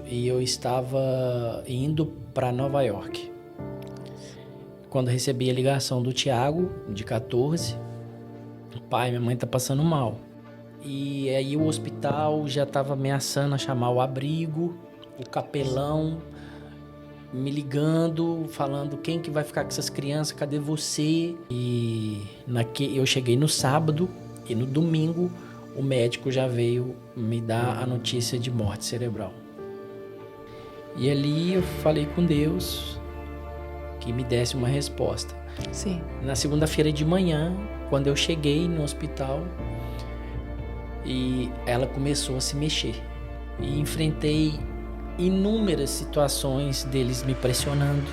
e eu estava indo para Nova York. Quando recebi a ligação do Thiago, de 14, pai, minha mãe tá passando mal. E aí o hospital já estava ameaçando a chamar o abrigo, o capelão me ligando, falando quem que vai ficar com essas crianças, cadê você? E eu cheguei no sábado e no domingo o médico já veio me dar a notícia de morte cerebral. E ali eu falei com Deus que me desse uma resposta. Sim. Na segunda-feira de manhã, quando eu cheguei no hospital, e ela começou a se mexer. E enfrentei inúmeras situações deles me pressionando.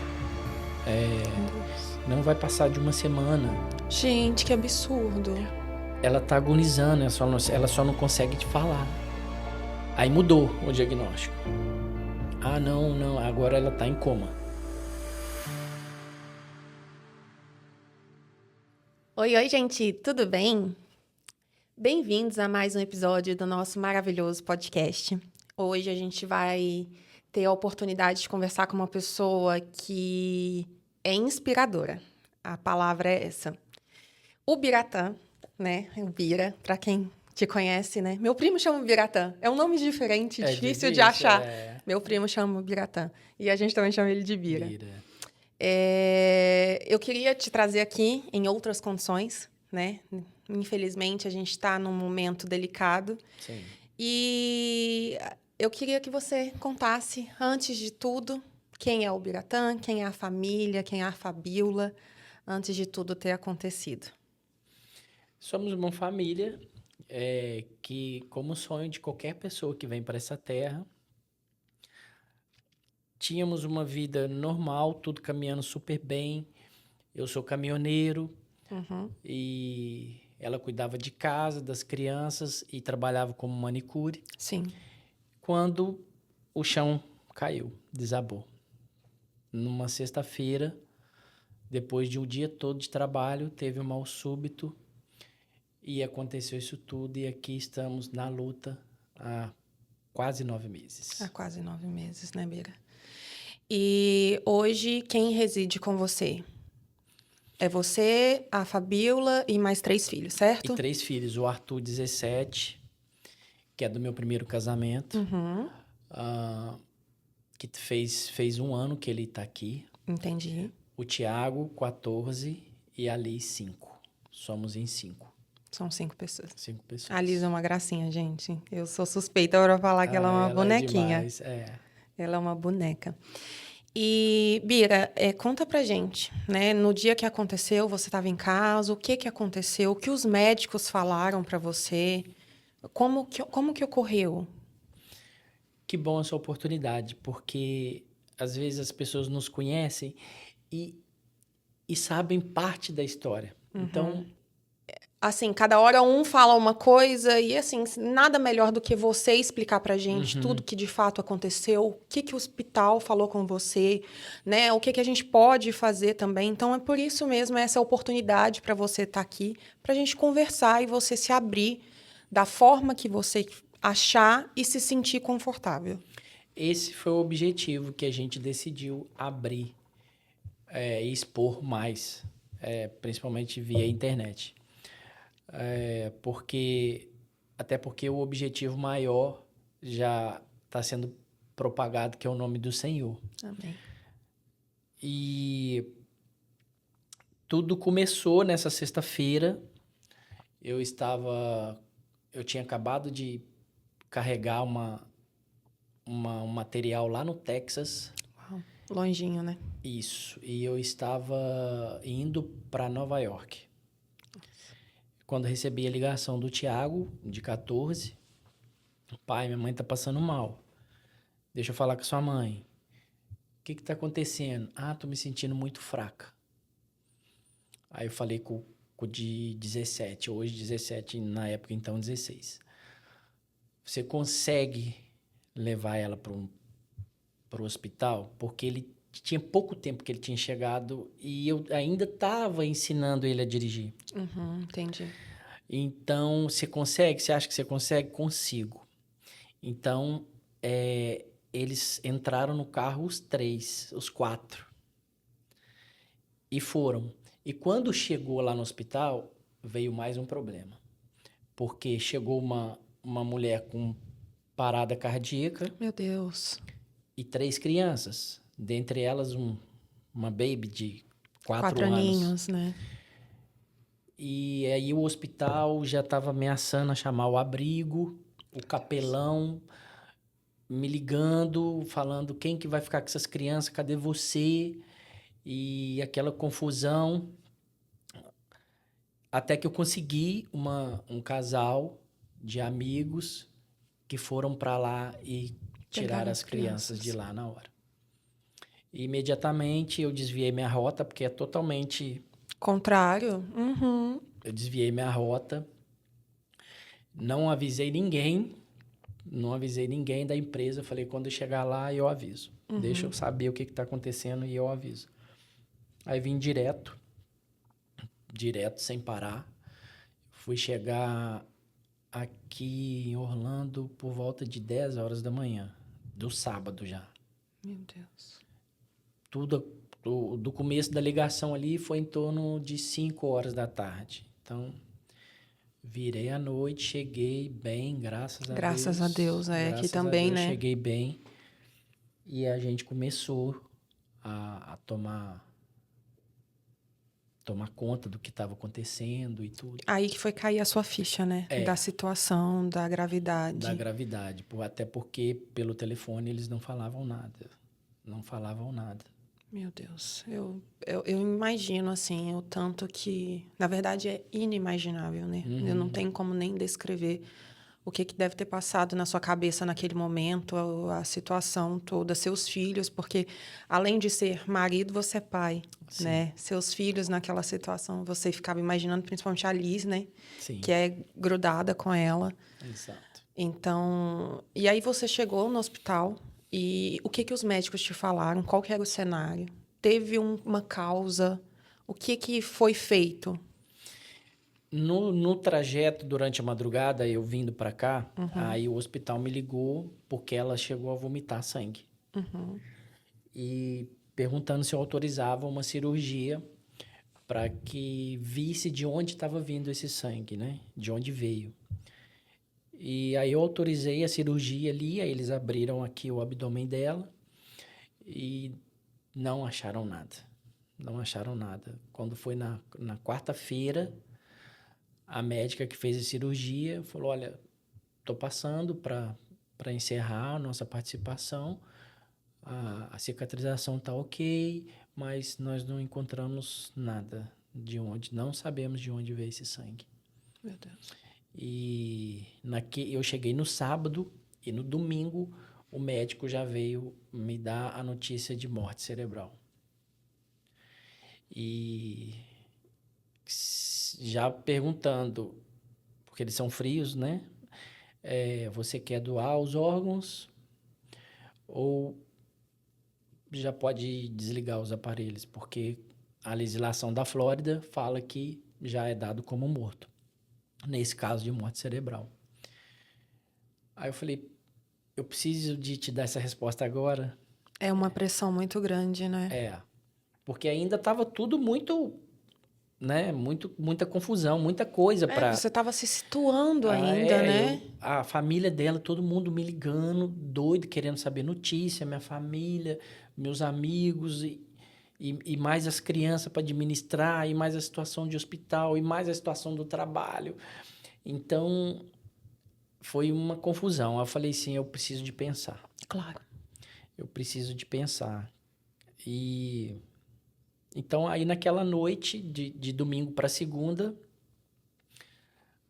Não vai passar de uma semana. Gente, que absurdo. Ela tá agonizando, ela só não consegue te falar. Aí mudou o diagnóstico. Ah, não, agora ela tá em coma. Oi, gente, tudo bem? Bem-vindos a mais um episódio do nosso maravilhoso podcast. Hoje a gente vai ter a oportunidade de conversar com uma pessoa que é inspiradora. A palavra é essa. O Biratã, né? O Bira, para quem te conhece, né? Meu primo chama Biratã. É um nome diferente, difícil de achar. Meu primo chama Biratã. E a gente também chama ele de Bira. Eu queria te trazer aqui em outras condições, né? Infelizmente, a gente está num momento delicado. Sim. E eu queria que você contasse, antes de tudo, quem é o Biratã, quem é a família, quem é a Fabíola, antes de tudo ter acontecido. Somos uma família que, como sonho de qualquer pessoa que vem para essa terra, tínhamos uma vida normal, tudo caminhando super bem. Eu sou caminhoneiro. E ela cuidava de casa, das crianças e trabalhava como manicure. Sim. Quando o chão caiu, desabou. Numa sexta-feira, depois de um dia todo de trabalho, teve um mal súbito e aconteceu isso tudo. E aqui estamos na luta há quase 9 meses. Há quase 9 meses, né, Bira? E hoje, quem reside com você? É você, a Fabíola e mais 3 filhos, certo? E 3 filhos. O Arthur, 17, que é do meu primeiro casamento. Que fez 1 ano que ele está aqui. Entendi. O Thiago, 14, e a Liz, 5. Somos em 5. São 5 pessoas. 5 pessoas. A Liz é uma gracinha, gente. Eu sou suspeita para falar que ela é uma bonequinha. É demais, Ela é uma boneca. E, Bira, conta pra gente, né? No dia que aconteceu, você estava em casa, o que aconteceu? O que os médicos falaram para você? Como que ocorreu? Que bom essa oportunidade, porque às vezes as pessoas nos conhecem e sabem parte da história. Então, Assim, cada hora um fala uma coisa e, assim, nada melhor do que você explicar pra gente tudo que de fato aconteceu, o que o hospital falou com você, né? O que a gente pode fazer também. Então, é por isso mesmo essa oportunidade para você estar aqui, pra gente conversar e você se abrir da forma que você achar e se sentir confortável. esse foi o objetivo que a gente decidiu abrir e expor mais, principalmente via internet. Até porque o objetivo maior já está sendo propagado, que é o nome do Senhor. Amém. E tudo começou nessa sexta-feira. Eu tinha acabado de carregar um material lá no Texas. Uau. Longinho, né? Isso. E eu estava indo para Nova York. Quando recebi a ligação do Thiago, de 14, pai, minha mãe tá passando mal. Deixa eu falar com sua mãe. O que tá acontecendo? Ah, tô me sentindo muito fraca. Aí eu falei com o de 17, hoje 17, na época então 16. Você consegue levar ela pro hospital? Porque ele tinha pouco tempo que ele tinha chegado e eu ainda estava ensinando ele a dirigir. Entendi. Então, você consegue? Você acha que você consegue? Consigo. Então, eles entraram no carro os 4. E foram. E quando chegou lá no hospital, veio mais um problema. Porque chegou uma mulher com parada cardíaca. Meu Deus. E 3 crianças. Dentre elas, uma baby de 4 anos. Aninhos, né? E aí o hospital já estava ameaçando a chamar o abrigo, o capelão me ligando, falando quem que vai ficar com essas crianças, cadê você? E aquela confusão. Até que eu consegui um casal de amigos que foram para lá e tiraram as crianças de lá na hora. E imediatamente eu desviei minha rota, porque é totalmente... Contrário. Uhum. Eu desviei minha rota. Não avisei ninguém da empresa. Eu falei, quando eu chegar lá, eu aviso. Deixa eu saber o que está acontecendo e eu aviso. Aí vim direto, sem parar. Fui chegar aqui em Orlando por volta de 10 horas da manhã, do sábado já. Meu Deus. Tudo do começo da ligação ali foi em torno de 5 horas da tarde. Então, virei à noite, cheguei bem, graças a Deus. Graças a Deus, aqui também, né? Cheguei bem. E a gente começou a tomar conta do que estava acontecendo e tudo. Aí que foi cair a sua ficha, né? Da situação, da gravidade. Da gravidade. Até porque, pelo telefone, eles não falavam nada. Não falavam nada. Meu Deus. Eu imagino, assim, o tanto que... Na verdade, é inimaginável, né? Eu não tenho como nem descrever o que deve ter passado na sua cabeça naquele momento, a situação toda, seus filhos, porque além de ser marido, você é pai, Sim. né? Seus filhos naquela situação, você ficava imaginando, principalmente a Liz, né? Sim. Que é grudada com ela. Exato. Então, e aí você chegou no hospital e o que os médicos te falaram? Qual que era o cenário? Teve uma causa? O que foi feito? No trajeto, durante a madrugada, eu vindo para cá, aí o hospital me ligou porque ela chegou a vomitar sangue. E perguntando se eu autorizava uma cirurgia para que visse de onde estava vindo esse sangue, né? De onde veio. E aí eu autorizei a cirurgia ali, aí eles abriram aqui o abdômen dela e não acharam nada. Não acharam nada. Quando foi na quarta-feira, a médica que fez a cirurgia falou, olha, estou passando para encerrar a nossa participação, a cicatrização está ok, mas nós não encontramos nada não sabemos de onde veio esse sangue. Meu Deus. E eu cheguei no sábado e no domingo o médico já veio me dar a notícia de morte cerebral. E já perguntando, porque eles são frios, né? Você quer doar os órgãos ou já pode desligar os aparelhos? Porque a legislação da Flórida fala que já é dado como morto, nesse caso de morte cerebral. Aí eu falei, eu preciso de te dar essa resposta agora. É uma pressão muito grande, né? Porque ainda estava tudo muito, né? Muita confusão, muita coisa para... Você estava se situando ainda, né? A família dela, todo mundo me ligando, doido, querendo saber notícia, minha família, meus amigos, e mais as crianças para administrar, e mais a situação de hospital, e mais a situação do trabalho. Então, foi uma confusão. Eu falei assim, eu preciso de pensar. Claro. Eu preciso de pensar. Então, aí naquela noite, de domingo para segunda,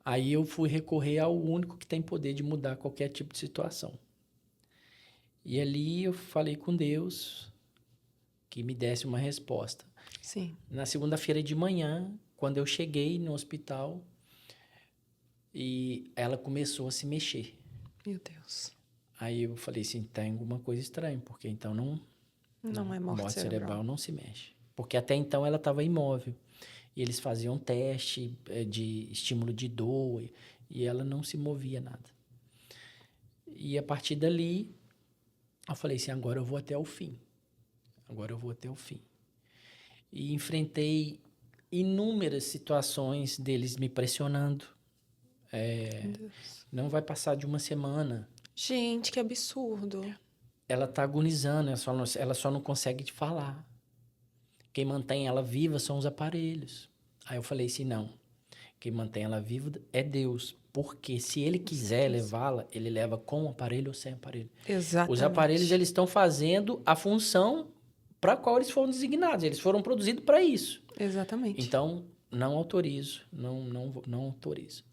aí eu fui recorrer ao único que tem poder de mudar qualquer tipo de situação. E ali eu falei com Deus que me desse uma resposta. Sim. Na segunda-feira de manhã, quando eu cheguei no hospital, e ela começou a se mexer. Meu Deus. Aí eu falei assim, tem alguma coisa estranha, porque então não é morte cerebral não se mexe. Porque até então ela estava imóvel. E eles faziam teste de estímulo de dor e ela não se movia nada. E a partir dali, Eu falei assim, agora eu vou até o fim. Agora eu vou até o fim. E enfrentei inúmeras situações deles me pressionando. Meu Deus. Não vai passar de uma semana. Gente, que absurdo. Ela tá agonizando, ela só não consegue te falar. Quem mantém ela viva são os aparelhos. Aí eu falei assim, não. Quem mantém ela viva é Deus. Porque se ele quiser levá-la, ele leva com o aparelho ou sem aparelho. Exatamente. Os aparelhos, eles estão fazendo a função para a qual eles foram designados. Eles foram produzidos para isso. Exatamente. Então, não autorizo. Não autorizo.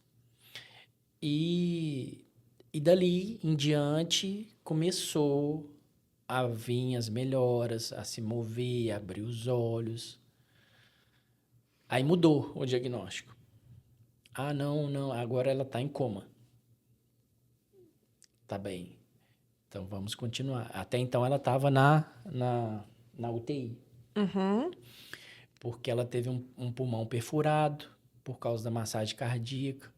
E dali em diante, começou a vir as melhoras, a se mover, a abrir os olhos. Aí mudou o diagnóstico. Ah, não, agora ela está em coma. Tá bem. Então, vamos continuar. Até então, ela estava na UTI. Uhum. Porque ela teve um pulmão perfurado por causa da massagem cardíaca.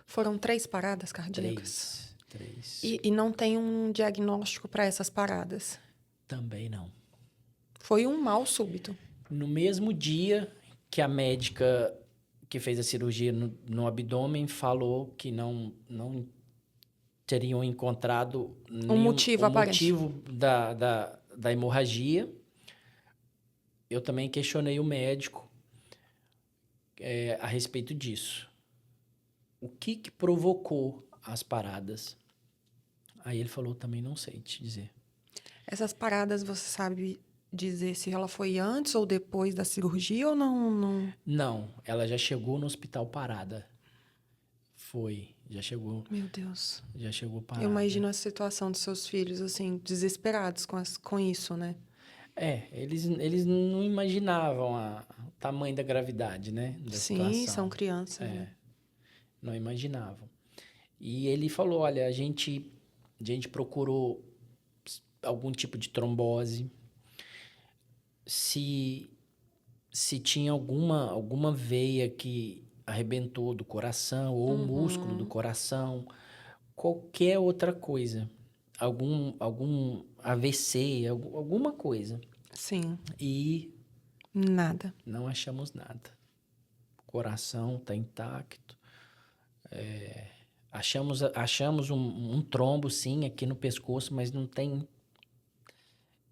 Foram 3 paradas cardíacas. Três. E não tem um diagnóstico para essas paradas. Também não. Foi um mal súbito. No mesmo dia que a médica que fez a cirurgia no abdômen falou que não teriam encontrado Um motivo aparente. motivo da hemorragia, eu também questionei o médico a respeito disso. O que provocou as paradas? Aí ele falou, também não sei te dizer. Essas paradas, você sabe dizer se ela foi antes ou depois da cirurgia ou não? Não, ela já chegou no hospital parada. Já chegou. Meu Deus. Já chegou parada. Eu imagino a situação dos seus filhos, assim, desesperados com isso, né? Eles não imaginavam o tamanho da gravidade, né? Da Sim, situação. são crianças, né? Não imaginavam. E ele falou, olha, a gente procurou algum tipo de trombose, se tinha alguma veia que arrebentou do coração ou músculo do coração, qualquer outra coisa, algum AVC, alguma coisa. Sim. E nada. Não achamos nada. O coração está intacto. Achamos um trombo, sim, aqui no pescoço, mas não tem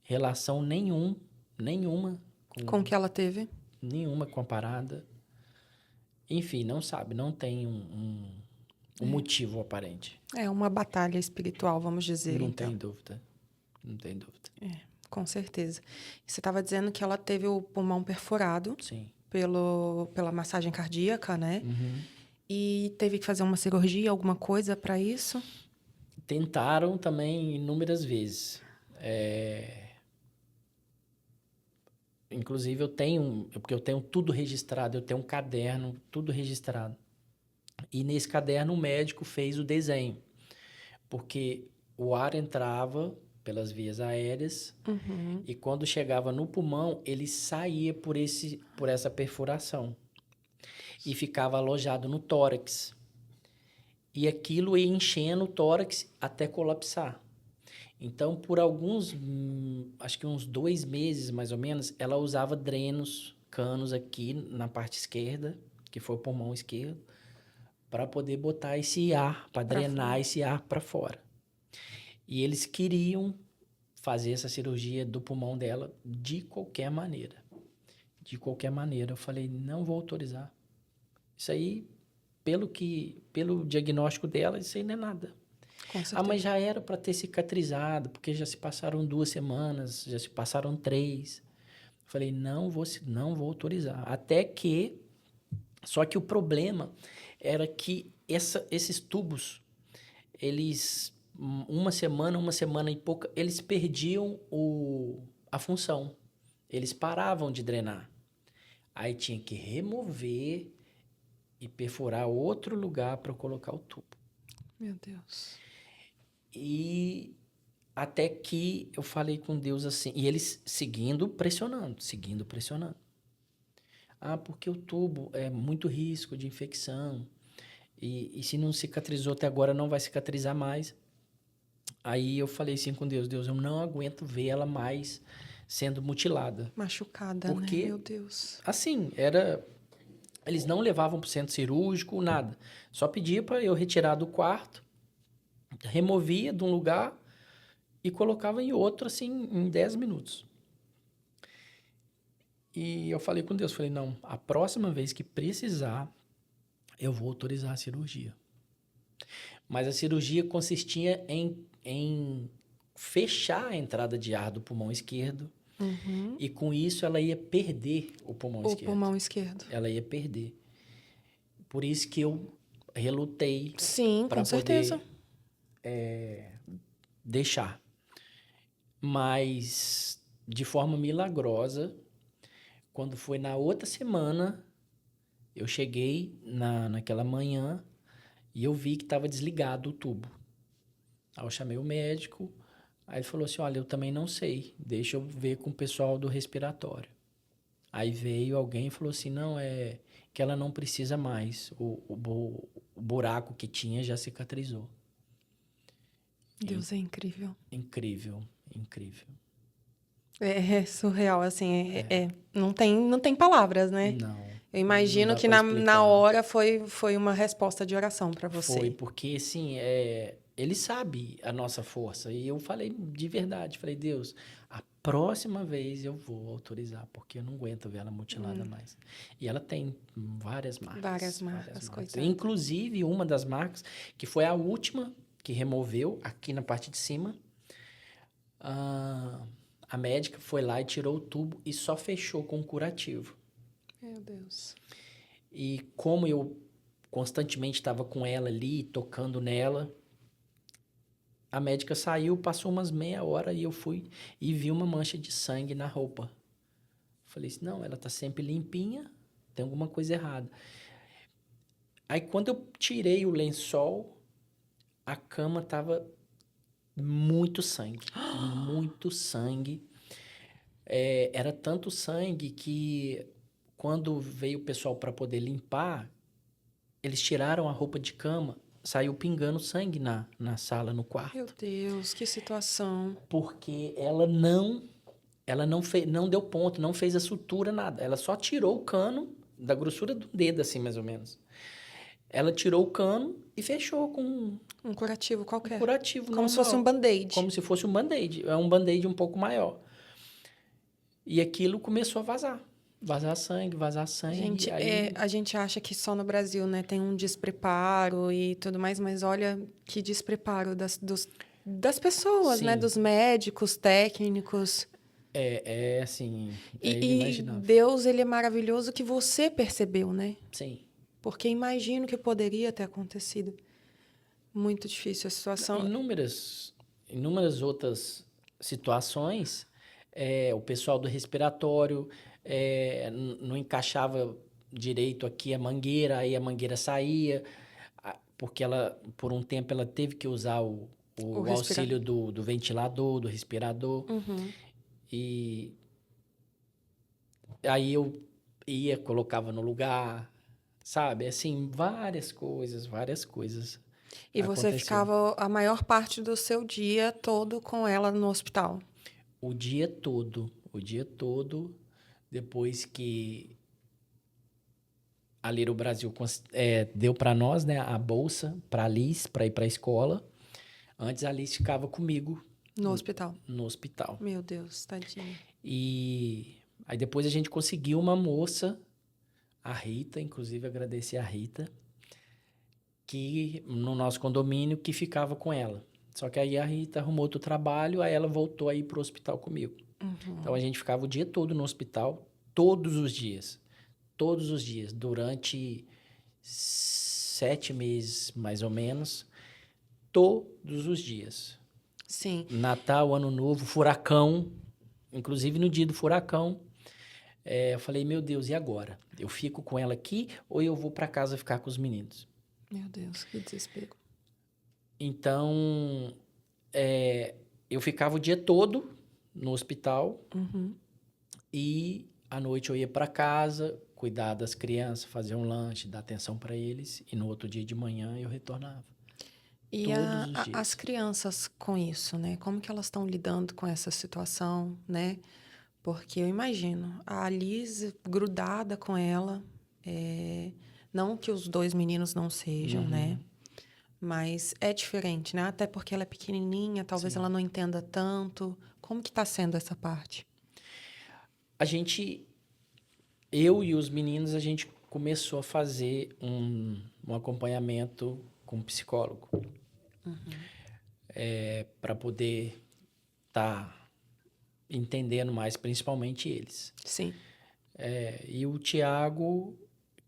relação nenhuma Com o que ela teve? nenhuma com a parada. Enfim, não sabe, não tem um motivo aparente. É uma batalha espiritual, vamos dizer, Não então. tem dúvida. Não tem dúvida. Com certeza. Você estava dizendo que ela teve o pulmão perfurado Sim. pela massagem cardíaca, né? Uhum. E teve que fazer uma cirurgia, alguma coisa para isso? Tentaram também inúmeras vezes. Inclusive, porque eu tenho tudo registrado, eu tenho um caderno, tudo registrado. E nesse caderno o médico fez o desenho, porque o ar entrava pelas vias aéreas e quando chegava no pulmão, ele saía por essa perfuração e ficava alojado no tórax. E aquilo ia enchendo o tórax até colapsar. Então, por acho que uns 2 meses, mais ou menos, ela usava canos aqui na parte esquerda, que foi o pulmão esquerdo, para poder botar esse ar, para drenar esse ar para fora. E eles queriam fazer essa cirurgia do pulmão dela de qualquer maneira. De qualquer maneira. Eu falei, não vou autorizar. Isso aí, pelo diagnóstico dela, isso aí não é nada. Com certeza. Mas já era para ter cicatrizado, porque já se passaram 2 semanas, já se passaram 3. Eu falei, não vou autorizar. Só que o problema era que esses tubos, eles, uma semana e pouca, eles perdiam a função. Eles paravam de drenar. Aí tinha que remover e perfurar outro lugar para colocar o tubo. Meu Deus. E até que eu falei com Deus assim, e eles seguindo pressionando. Porque o tubo é muito risco de infecção, e se não cicatrizou até agora, não vai cicatrizar mais. Aí eu falei assim com Deus, Deus, eu não aguento ver ela mais sendo mutilada. Machucada, Porque, né? Meu Deus. assim, eles não levavam para o centro cirúrgico, nada. Só pedia para eu retirar do quarto, removia de um lugar e colocava em outro, assim, em 10 minutos. E eu falei com Deus, falei, não, a próxima vez que precisar, eu vou autorizar a cirurgia. Mas a cirurgia consistia em fechar a entrada de ar do pulmão esquerdo e com isso ela ia perder o pulmão O esquerdo. pulmão esquerdo. Ela ia perder. Por isso que eu relutei Sim, para com certeza. poder deixar. Mas, de forma milagrosa, quando foi na outra semana, eu cheguei naquela manhã e eu vi que estava desligado o tubo. Aí eu chamei o médico, aí ele falou assim, olha, eu também não sei, deixa eu ver com o pessoal do respiratório. Aí veio alguém e falou assim, não, é que ela não precisa mais, o buraco que tinha já cicatrizou. Deus é incrível. Incrível, incrível. É surreal, assim, não tem palavras, né? Não, Eu não imagino dá que para na explicar. hora foi uma resposta de oração para Foi você. porque, assim, ele sabe a nossa força. E eu falei de verdade, falei, Deus, a próxima vez eu vou autorizar, porque eu não aguento ver ela mutilada mais. E ela tem várias marcas. Várias marcas, coitada. Inclusive, uma das marcas, que foi a última que removeu, aqui na parte de cima, a médica foi lá e tirou o tubo e só fechou com um curativo. Meu Deus. E como eu constantemente estava com ela ali, tocando nela, a médica saiu, passou umas meia hora e eu fui e vi uma mancha de sangue na roupa. Falei assim, não, ela tá sempre limpinha, tem alguma coisa errada. Aí quando eu tirei o lençol, a cama tava muito sangue, muito sangue. Era tanto sangue que quando veio o pessoal para poder limpar, eles tiraram a roupa de cama, saiu pingando sangue na sala, no quarto. Meu Deus, que situação. Porque ela não deu ponto, não fez a sutura, nada. Ela só tirou o cano da grossura do dedo, assim, mais ou menos. Ela tirou o cano e fechou com Um curativo um qualquer. curativo Como normal. se fosse um band-aid. Como se fosse um band-aid. É um band-aid um pouco maior. E aquilo começou a vazar. Vazar sangue, vazar sangue. Gente, Aí, a gente acha que só no Brasil, né, tem um despreparo e tudo mais, mas olha que despreparo das pessoas, né, sim, dos médicos, técnicos. assim, é E inimaginável. Deus, ele é maravilhoso que você percebeu, né? Sim. Porque imagino que poderia ter acontecido. Muito difícil a situação. Inúmeras outras situações, o pessoal do respiratório não encaixava direito aqui a mangueira, aí a mangueira saía, porque ela, por um tempo, ela teve que usar o auxílio do ventilador, do respirador. Uhum. E aí eu ia, colocava no lugar, sabe? Assim, várias coisas E você aconteceram. ficava a maior parte do seu dia todo com ela no hospital. O dia todo, depois que a Little Brasil deu para nós, né, a bolsa para a Liz, para ir para a escola. Antes a Liz ficava comigo No hospital. no hospital. Meu Deus, tadinha. E aí depois a gente conseguiu uma moça, a Rita, inclusive agradecer a Rita, que no nosso condomínio, que ficava com ela. Só que aí a Rita arrumou outro trabalho, aí ela voltou aí pro hospital comigo. Então a gente ficava o dia todo no hospital, todos os dias, durante 7 meses, mais ou menos, todos os dias. Sim. Natal, Ano Novo, furacão, inclusive no dia do furacão, eu falei, meu Deus, e agora? Eu fico com ela aqui ou eu vou para casa ficar com os meninos? Meu Deus, que desespero. Então, eu ficava o dia todo no hospital e à noite eu ia para casa, cuidar das crianças, fazer um lanche, dar atenção para eles e no outro dia de manhã eu retornava. E todos os dias. as crianças com isso, né? Como que elas estão lidando com essa situação, né? Porque eu imagino a Liz grudada com ela, não que os dois meninos não sejam, né? Mas é diferente, né? Até porque ela é pequenininha, talvez Sim. ela não entenda tanto. Como que tá sendo essa parte? Eu e os meninos, a gente começou a fazer um acompanhamento com um psicólogo para poder estar entendendo mais, principalmente eles. Sim. E o Tiago,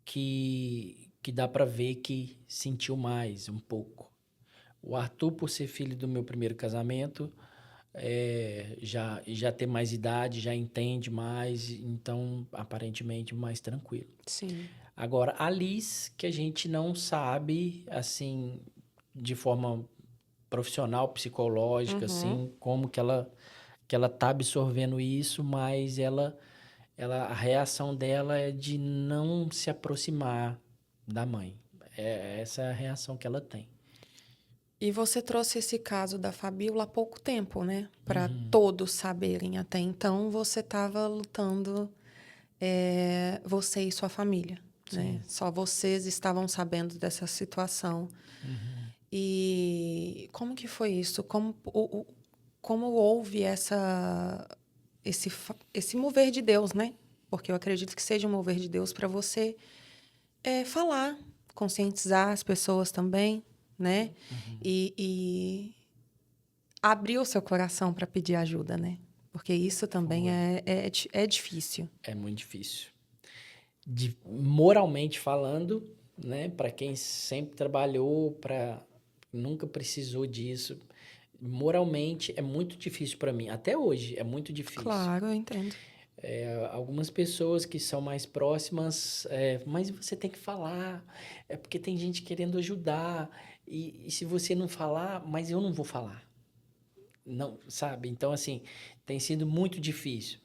que dá para ver que sentiu mais um pouco. O Arthur, por ser filho do meu primeiro casamento, já tem mais idade, já entende mais, então, aparentemente, mais tranquilo. Sim. Agora, a Liz, que a gente não sabe, assim, de forma profissional, psicológica, assim, como que ela tá absorvendo isso, mas a reação dela é de não se aproximar da mãe. Essa é a reação que ela tem. E você trouxe esse caso da Fabíola há pouco tempo, né? Para todos saberem. Até então, você estava lutando, você e sua família, né? Só vocês estavam sabendo dessa situação. E como que foi isso? Como houve esse mover de Deus, né? Porque eu acredito que seja um mover de Deus para você falar, conscientizar as pessoas também, né? E abrir o seu coração para pedir ajuda, né? Porque isso também é difícil. É muito difícil. Moralmente falando, né, para quem sempre trabalhou, nunca precisou disso, moralmente é muito difícil para mim. Até hoje é muito difícil. Claro, eu entendo. Algumas pessoas que são mais próximas, mas você tem que falar, é porque tem gente querendo ajudar, e se você não falar, mas eu não vou falar. Não, sabe? Então, assim, tem sido muito difícil.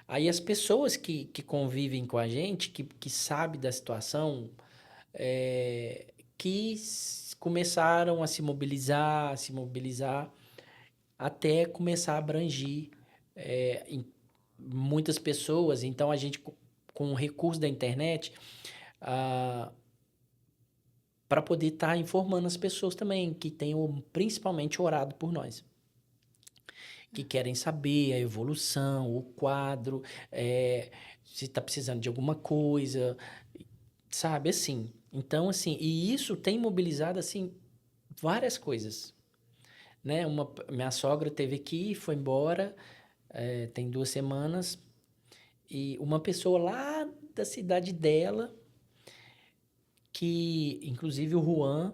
Aí as pessoas que convivem com a gente, que sabem da situação, começaram a se mobilizar, até começar a abrangir muitas pessoas. Então, a gente, com o recurso da internet, para poder estar informando as pessoas também, que tenham principalmente orado por nós. Que querem saber a evolução, o quadro, se está precisando de alguma coisa, sabe, assim. Então, assim, e isso tem mobilizado, assim, várias coisas, né? Minha sogra teve aqui, foi embora, tem 2 semanas, e uma pessoa lá da cidade dela, que, inclusive, o Juan,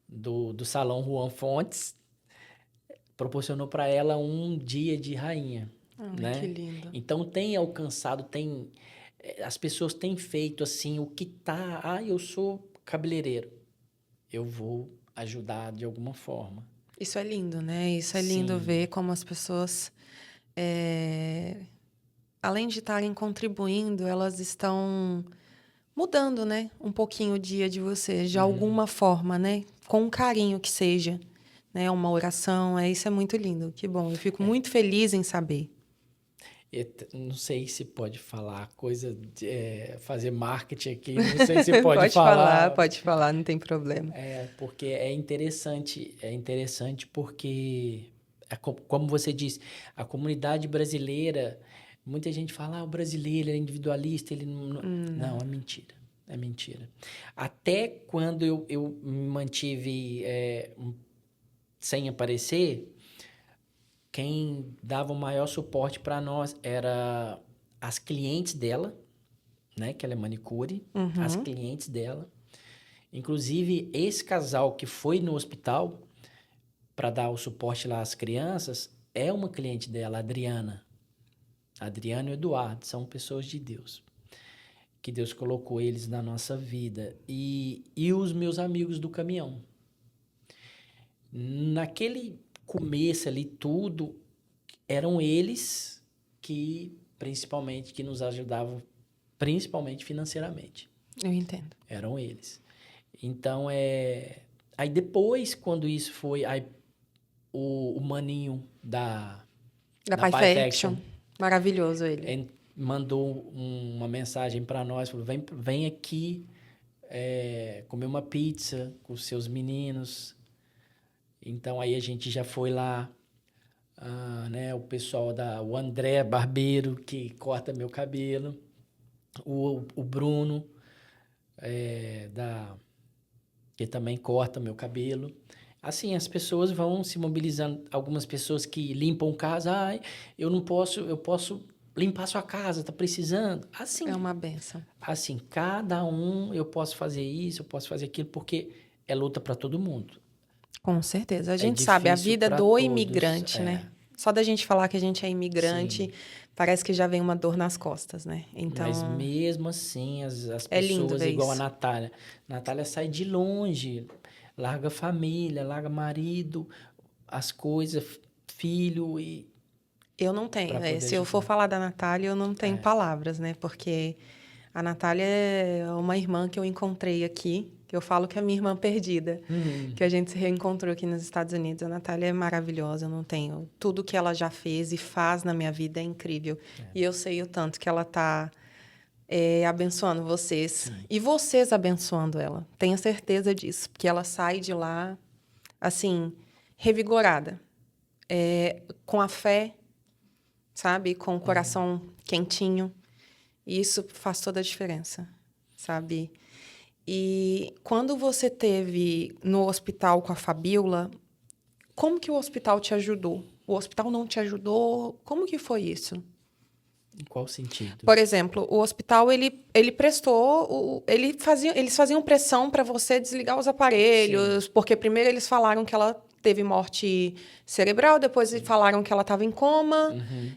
do Salão Juan Fontes, proporcionou para ela um dia de rainha, Ai, que né? lindo. Então tem alcançado, as pessoas têm feito assim o que tá, eu sou cabeleireiro, eu vou ajudar de alguma forma. Isso é lindo, né? Isso é lindo Sim, ver como as pessoas, além de estarem contribuindo, elas estão mudando, né? Um pouquinho o dia de vocês, de alguma forma, né? Com um carinho que seja, né? Uma oração, isso é muito lindo. Que bom, eu fico muito feliz em saber. Não sei se pode falar fazer marketing aqui, não sei se pode falar. Pode falar, não tem problema. Porque é interessante porque, como você disse, a comunidade brasileira, muita gente fala, o brasileiro é individualista, ele não... Não, é mentira. Até quando eu me mantive sem aparecer, quem dava o maior suporte para nós era as clientes dela, né, que ela é manicure, as clientes dela. Inclusive, esse casal que foi no hospital para dar o suporte lá às crianças é uma cliente dela, a Adriana. A Adriana e o Eduardo são pessoas de Deus. Que Deus colocou eles na nossa vida. E os meus amigos do caminhão. Naquele começo ali, tudo, eram eles principalmente, que nos ajudavam, principalmente financeiramente. Eu entendo. Eram eles. Então, Aí depois, quando isso foi, aí o maninho da Da Pie Faction. Maravilhoso ele. mandou uma mensagem para nós, falou, vem aqui comer uma pizza com os seus meninos. Então, aí a gente já foi lá, né, o pessoal o André Barbeiro, que corta meu cabelo, o Bruno, que também corta meu cabelo. Assim, as pessoas vão se mobilizando. Algumas pessoas que limpam casa, eu posso limpar sua casa, tá precisando. Assim. É uma benção. Assim, cada um, eu posso fazer isso, eu posso fazer aquilo, porque é luta para todo mundo. Com certeza. A gente É sabe, a difícil vida pra do todos, imigrante, né? Só da gente falar que a gente é imigrante, Sim. parece que já vem uma dor nas costas, né? Então, Mas mesmo assim, as é lindo pessoas, ver igual a isso. Natália. Natália sai de longe, larga família, larga marido, as coisas, filho e Eu não tenho. para poder Se eu for ajudar. falar da Natália, eu não tenho palavras, né? Porque a Natália é uma irmã que eu encontrei aqui, que eu falo que é a minha irmã perdida, que a gente se reencontrou aqui nos Estados Unidos. A Natália é maravilhosa, eu não tenho. Tudo que ela já fez e faz na minha vida é incrível. E eu sei o tanto que ela está abençoando vocês. Sim. E vocês abençoando ela. Tenha certeza disso. Porque ela sai de lá, assim, revigorada. Com a fé, sabe? Com o coração quentinho. E isso faz toda a diferença, sabe? E quando você teve no hospital com a Fabíola, como que o hospital te ajudou? O hospital não te ajudou? Como que foi isso? Em qual sentido? Por exemplo, o hospital, ele prestou... Eles faziam pressão para você desligar os aparelhos, Sim. porque primeiro eles falaram que ela teve morte cerebral, depois eles falaram que ela estava em coma,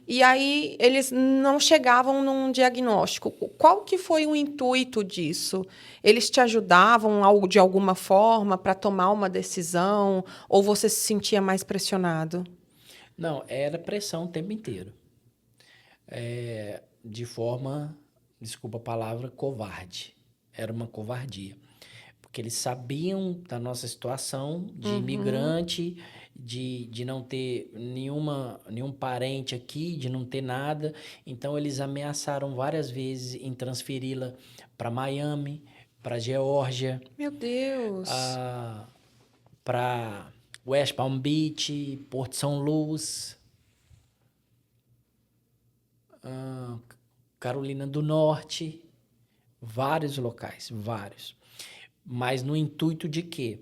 e aí eles não chegavam num diagnóstico. Qual que foi o intuito disso? Eles te ajudavam de alguma forma para tomar uma decisão, ou você se sentia mais pressionado? Não, era pressão o tempo inteiro. De forma, desculpa a palavra, covarde. Era uma covardia. Porque eles sabiam da nossa situação de imigrante, de não ter nenhum parente aqui, de não ter nada. Então, eles ameaçaram várias vezes em transferi-la para Miami, para Geórgia, Meu Deus! para West Palm Beach, Porto São Luís, Carolina do Norte, vários locais, vários. Mas no intuito de quê?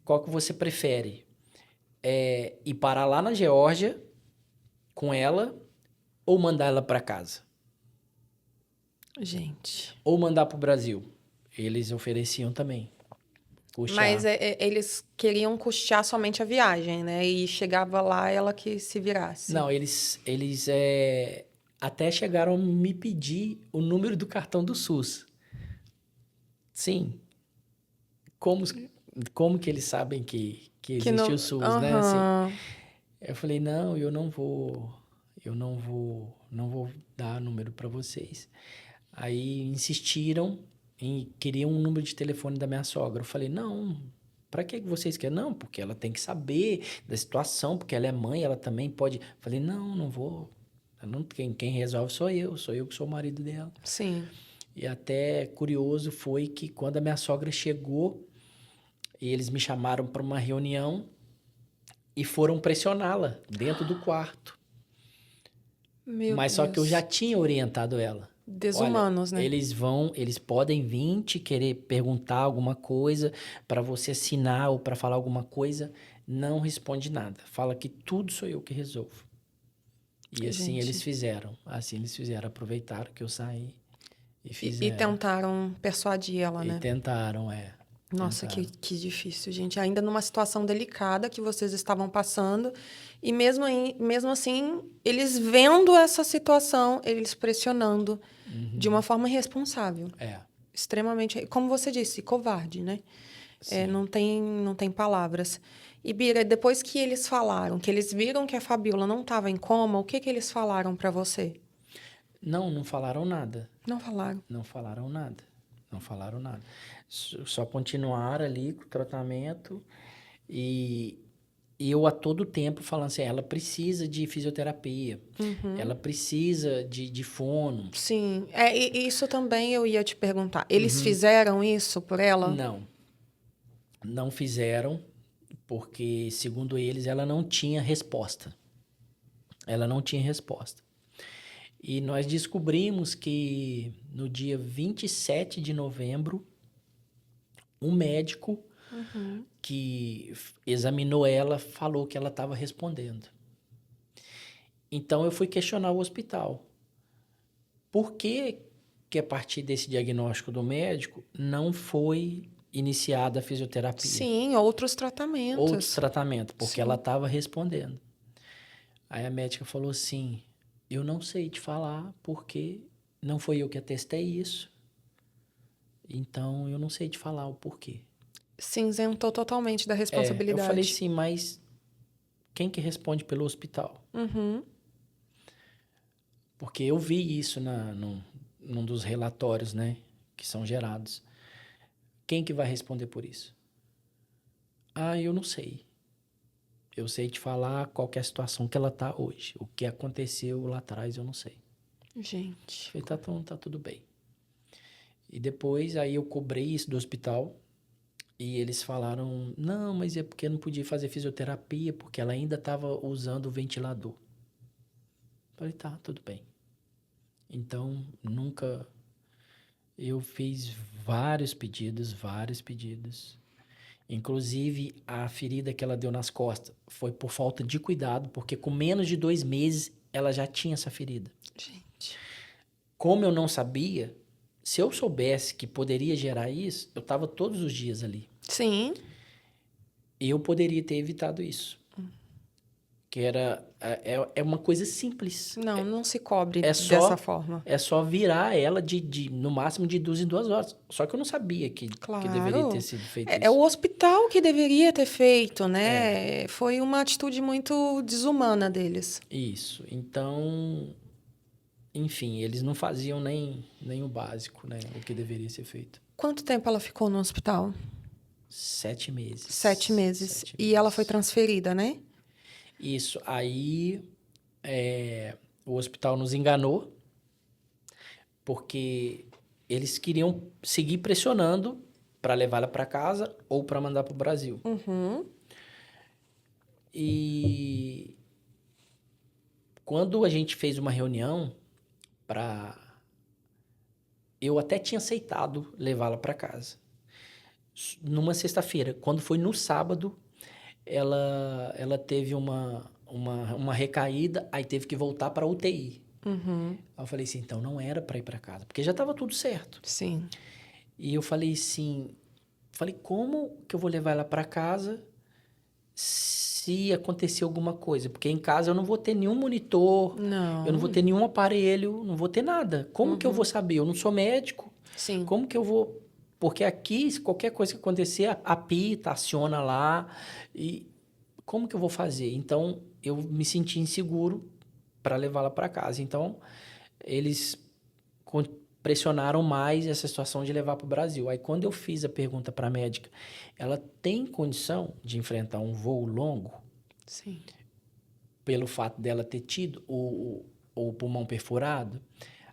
Qual que você prefere? Ir parar lá na Geórgia com ela ou mandar ela para casa? Gente... Ou mandar para o Brasil? Eles ofereciam também. Custear. Mas eles queriam custear somente a viagem, né? E chegava lá, ela que se virasse. Não, eles até chegaram a me pedir o número do cartão do SUS. Sim. Como que eles sabem que existe não... o SUS, né? Assim, eu falei, não, eu não vou dar número para vocês. Aí insistiram queriam um número de telefone da minha sogra. Eu falei, não, para que vocês querem? Não, porque ela tem que saber da situação, porque ela é mãe, ela também pode... Eu falei, não vou. Quem resolve sou eu que sou o marido dela. Sim. E até curioso foi que quando a minha sogra chegou, e eles me chamaram para uma reunião e foram pressioná-la dentro do quarto. Mas só que eu já tinha orientado ela. Desumanos, olha, né? eles podem vir te querer perguntar alguma coisa para você assinar ou para falar alguma coisa, não responde nada. Fala que tudo sou eu que resolvo. E assim eles fizeram. Aproveitaram que eu saí e fizeram. E tentaram persuadir ela, né? E tentaram, Nossa, tentaram. que difícil, gente. Ainda numa situação delicada que vocês estavam passando. E mesmo assim, eles vendo essa situação, eles pressionando de uma forma irresponsável. Extremamente, como você disse, covarde, né? Não tem palavras. E, Bira, depois que eles falaram, que eles viram que a Fabíola não estava em coma, o que eles falaram para você? Não falaram nada. Não falaram. Não falaram nada. Só continuar ali com o tratamento e eu a todo tempo falando assim, ela precisa de fisioterapia, ela precisa de fono. Sim. E isso também eu ia te perguntar. Eles Uhum. fizeram isso por ela? Não fizeram, porque, segundo eles, ela não tinha resposta. Ela não tinha resposta. E nós descobrimos que no dia 27 de novembro, um médico que examinou ela falou que ela estava respondendo. Então, eu fui questionar o hospital. Por que a partir desse diagnóstico do médico, não foi iniciada a fisioterapia? Sim, outros tratamentos. Outros tratamentos, porque Sim. ela estava respondendo. Aí a médica falou assim, eu não sei te falar porque não foi eu que atestei isso, então eu não sei te falar o porquê. Se isentou totalmente da Eu responsabilidade. falei assim, mas quem que responde pelo hospital? Porque eu vi isso num dos relatórios, né, que são gerados. Quem que vai responder por isso? Ah, eu não sei. Eu sei te falar qual que é a situação que ela tá hoje. O que aconteceu lá atrás, eu não sei. Gente. Eu falei, tá tudo bem. E depois, aí eu cobrei isso do hospital. E eles falaram, não, mas é porque não podia fazer fisioterapia, porque ela ainda estava usando o ventilador. Eu falei, tá, tudo bem. Então, nunca... Eu fiz vários pedidos. Inclusive, a ferida que ela deu nas costas foi por falta de cuidado, porque com menos de 2 meses, ela já tinha essa ferida. Gente. Como eu não sabia, se eu soubesse que poderia gerar isso, eu estava todos os dias ali. Sim. Eu poderia ter evitado isso. Que é uma coisa simples. Não se cobre É dessa só, forma. é só virar ela no máximo de 2 em 2 horas. Só que eu não sabia que deveria ter Claro. sido feito É o isso. hospital que deveria ter feito, né? Foi uma atitude muito desumana deles. Isso. Então, enfim, eles não faziam nem o básico, né? O que deveria ser feito. Quanto tempo ela ficou no hospital? 7 meses. 7 meses. 7 E ela meses. foi transferida, né? Isso. Aí, o hospital nos enganou, porque eles queriam seguir pressionando para levar ela para casa ou para mandar para o Brasil. E quando a gente fez uma reunião para... Eu até tinha aceitado levá-la para casa. Numa sexta-feira. Quando foi no sábado, ela teve uma recaída, aí teve que voltar para UTI. Aí eu falei assim, então não era para ir para casa, porque já estava tudo certo. Sim. E eu falei assim, como que eu vou levar ela para casa se acontecer alguma coisa? Porque em casa eu não vou ter nenhum monitor, Não. eu não vou ter nenhum aparelho, não vou ter nada. Como que eu vou saber? Eu não sou médico. Sim. Como que eu vou... Porque aqui, se qualquer coisa que acontecer, apita, aciona lá. E como que eu vou fazer? Então, eu me senti inseguro para levá-la para casa. Então, eles pressionaram mais essa situação de levar para o Brasil. Aí, quando eu fiz a pergunta para a médica, ela tem condição de enfrentar um voo longo? Sim. Pelo fato dela ter tido o pulmão perfurado?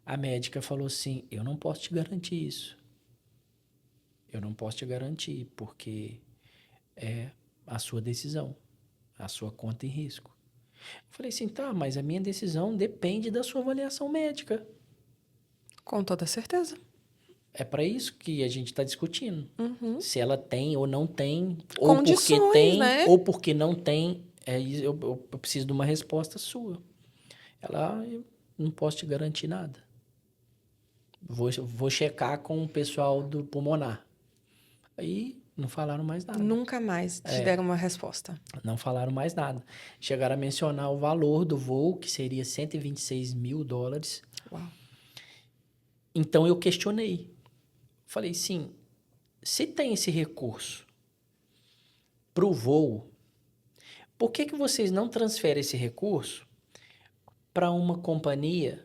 A médica falou assim, eu não posso te garantir isso. Eu não posso te garantir, porque é a sua decisão, a sua conta em risco. Eu falei assim, tá, mas a minha decisão depende da sua avaliação médica. Com toda certeza. É para isso que a gente está discutindo. Se ela tem ou não tem, ou Condições, porque tem, né? ou porque não tem, eu preciso de uma resposta sua. Eu não posso te garantir nada. Vou checar com o pessoal do pulmonar. Aí não falaram mais nada. Nunca mais te deram uma resposta. Não falaram mais nada. Chegaram a mencionar o valor do voo, que seria $126 mil. Uau. Então, eu questionei. Falei, sim, se tem esse recurso para o voo, por que vocês não transferem esse recurso para uma companhia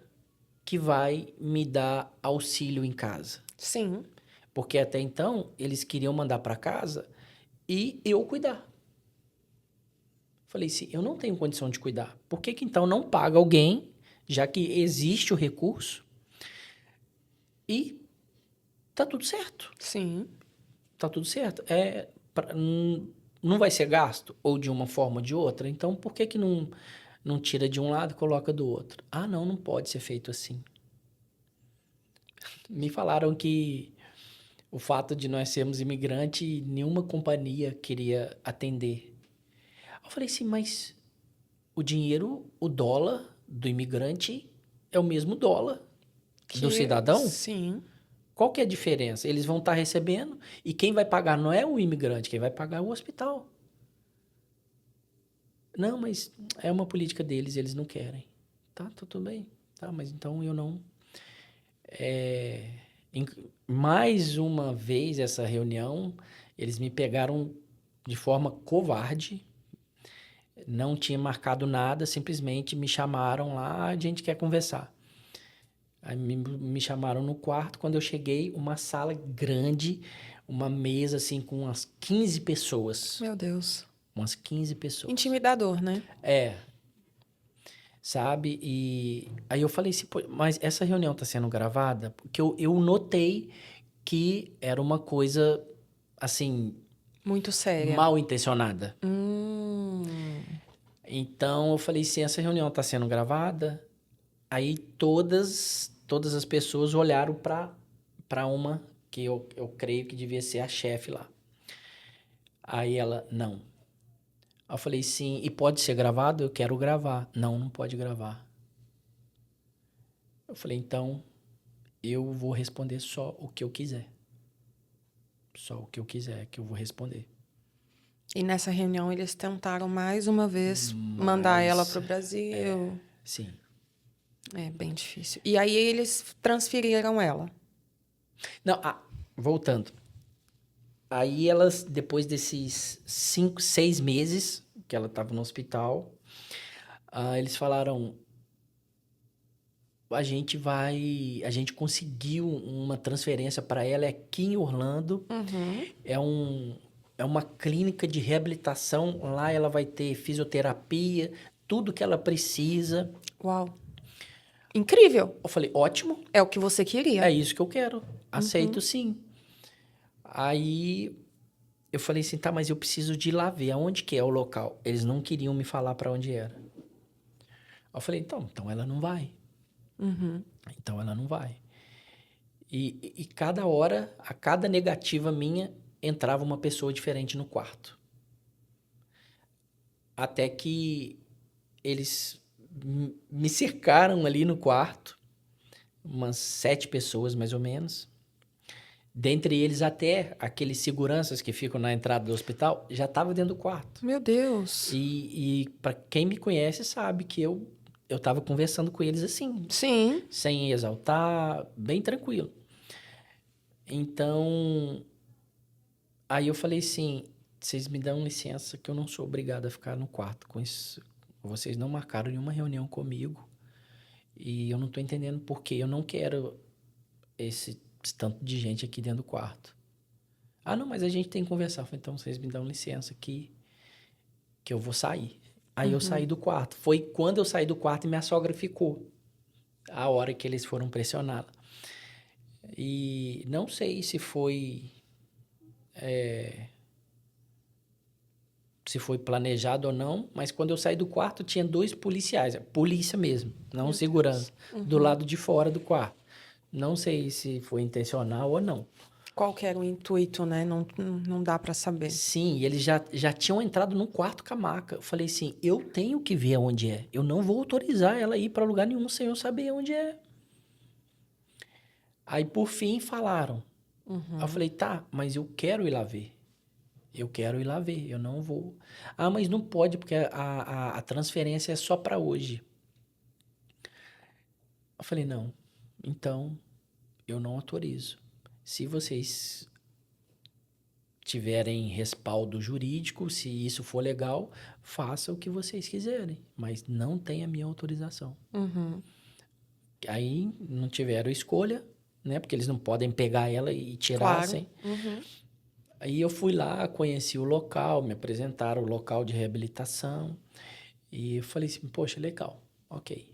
que vai me dar auxílio em casa? Sim. Porque até então, eles queriam mandar para casa e eu cuidar. Falei assim, eu não tenho condição de cuidar. Por que que então não paga alguém, já que existe o recurso, e tá tudo certo. Sim. Tá tudo certo. Não vai ser gasto, ou de uma forma ou de outra, então por que que não tira de um lado e coloca do outro? Ah, não pode ser feito assim. Me falaram que o fato de nós sermos imigrantes, nenhuma companhia queria atender. Eu falei assim, mas o dinheiro, o dólar do imigrante é o mesmo dólar do cidadão? Sim. Qual que é a diferença? Eles vão estar recebendo e quem vai pagar não é o imigrante, quem vai pagar é o hospital. Não, mas é uma política deles, eles não querem. Tá tudo bem. Tá, mas então eu não... Mais uma vez essa reunião, eles me pegaram de forma covarde, não tinha marcado nada, simplesmente me chamaram lá, a gente quer conversar. Aí me chamaram no quarto, quando eu cheguei, uma sala grande, uma mesa assim com umas 15 pessoas. Meu Deus. Umas 15 pessoas. Intimidador, né? Sabe? E aí eu falei assim, pô, mas essa reunião tá sendo gravada? Porque eu notei que era uma coisa, assim, Muito séria. mal intencionada. Hum. Então eu falei assim, essa reunião tá sendo gravada? Aí todas as pessoas olharam para uma que eu creio que devia ser a chefe lá. Aí ela, não. Aí eu falei, sim, e pode ser gravado? Eu quero gravar. Não pode gravar. Eu falei, então, eu vou responder só o que eu quiser. Só o que eu quiser que eu vou responder. E nessa reunião eles tentaram mais uma vez mandar ela pro Brasil. Sim. É bem difícil. E aí eles transferiram ela. Não, voltando. Aí elas, depois desses 5, 6 meses que ela estava no hospital, eles falaram, a gente conseguiu uma transferência para ela aqui em Orlando. É uma clínica de reabilitação. Lá ela vai ter fisioterapia, tudo que ela precisa. Uau. Incrível. Eu falei, ótimo. É o que você queria. É isso que eu quero. Aceito, sim. Aí eu falei assim, tá, mas eu preciso de ir lá ver aonde que é o local. Eles não queriam me falar para onde era. Eu falei, então ela não vai. Então ela não vai. E cada hora, a cada negativa minha, entrava uma pessoa diferente no quarto. Até que eles me cercaram ali no quarto, umas 7 pessoas mais ou menos. Dentre eles até aqueles seguranças que ficam na entrada do hospital, já estava dentro do quarto. Meu Deus. E para quem me conhece sabe que eu estava conversando com eles assim. Sim. Sem exaltar, bem tranquilo. Então, aí eu falei assim, vocês me dão licença que eu não sou obrigado a ficar no quarto com isso. Vocês não marcaram nenhuma reunião comigo e eu não estou entendendo por que eu não quero esse tanto de gente aqui dentro do quarto. Não, mas a gente tem que conversar. Eu falei, então vocês me dão licença que eu vou sair. Aí eu saí do quarto. Foi quando eu saí do quarto e minha sogra ficou. A hora que eles foram pressioná-la. E não sei se foi... se foi planejado ou não, mas quando eu saí do quarto tinha 2 policiais, polícia mesmo, não segurança, do lado de fora do quarto. Não sei se foi intencional ou não. Qual que era o intuito, né? Não dá para saber. Sim, eles já tinham entrado no quarto com a maca. Eu falei assim, eu tenho que ver onde é. Eu não vou autorizar ela a ir para lugar nenhum sem eu saber onde é. Aí, por fim, falaram. Aí eu falei, tá, mas eu quero ir lá ver. Eu quero ir lá ver, eu não vou. Mas não pode, porque a transferência é só para hoje. Eu falei, não, então eu não autorizo. Se vocês tiverem respaldo jurídico, se isso for legal, faça o que vocês quiserem, mas não tem a minha autorização. Aí não tiveram escolha, né? Porque eles não podem pegar ela e tirar Claro. assim. Uhum. Aí eu fui lá, conheci o local, me apresentaram o local de reabilitação. E eu falei assim, poxa, legal, ok.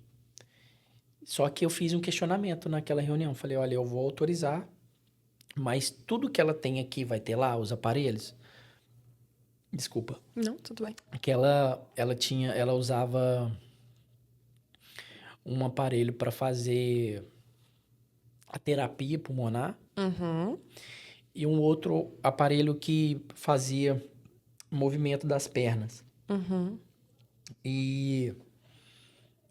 Só que eu fiz um questionamento naquela reunião. Falei, olha, eu vou autorizar, mas tudo que ela tem aqui vai ter lá, os aparelhos? Desculpa. Não, tudo bem. Que ela usava um aparelho para fazer a terapia pulmonar Uhum. e um outro aparelho que fazia movimento das pernas. Uhum. E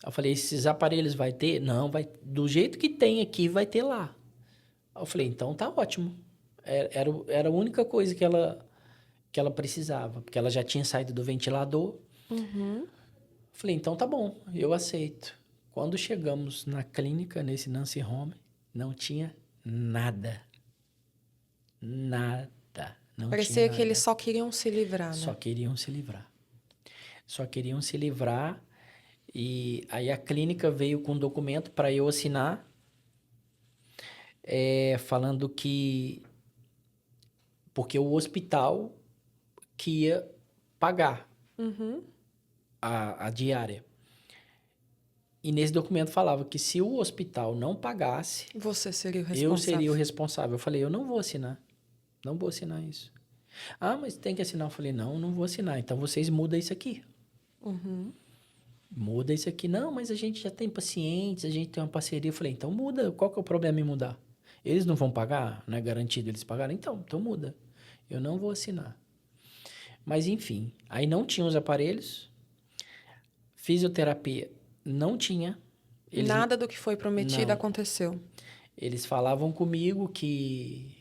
eu falei, esses aparelhos vai ter? Não, vai, do jeito que tem aqui, vai ter lá. Eu falei, então tá ótimo. Era a única coisa que ela precisava, porque ela já tinha saído do ventilador. Uhum. Falei, então tá bom, eu aceito. Quando chegamos na clínica, nesse Nancy Home, não tinha nada. Nada. Não tinha Parecia que eles nada. só queriam se livrar, Só né? queriam se livrar. Só queriam se livrar. E aí a clínica veio com um documento para eu assinar, falando que... Porque o hospital que ia pagar Uhum. a diária. E nesse documento falava que se o hospital não pagasse, Você seria o eu seria o responsável. responsável. Eu falei, eu não vou assinar. Não vou assinar isso. Ah, mas tem que assinar. Eu falei, não, não vou assinar. Então vocês mudam isso aqui. Uhum. Muda isso aqui. Não, mas a gente já tem pacientes, a gente tem uma parceria. Eu falei, então muda. Qual que é o problema em mudar? Eles não vão pagar? Não é garantido eles pagarem? Então muda. Eu não vou assinar. Mas enfim, aí não tinha os aparelhos. Fisioterapia não tinha. Eles Nada do que foi prometido não. aconteceu. Eles falavam comigo que...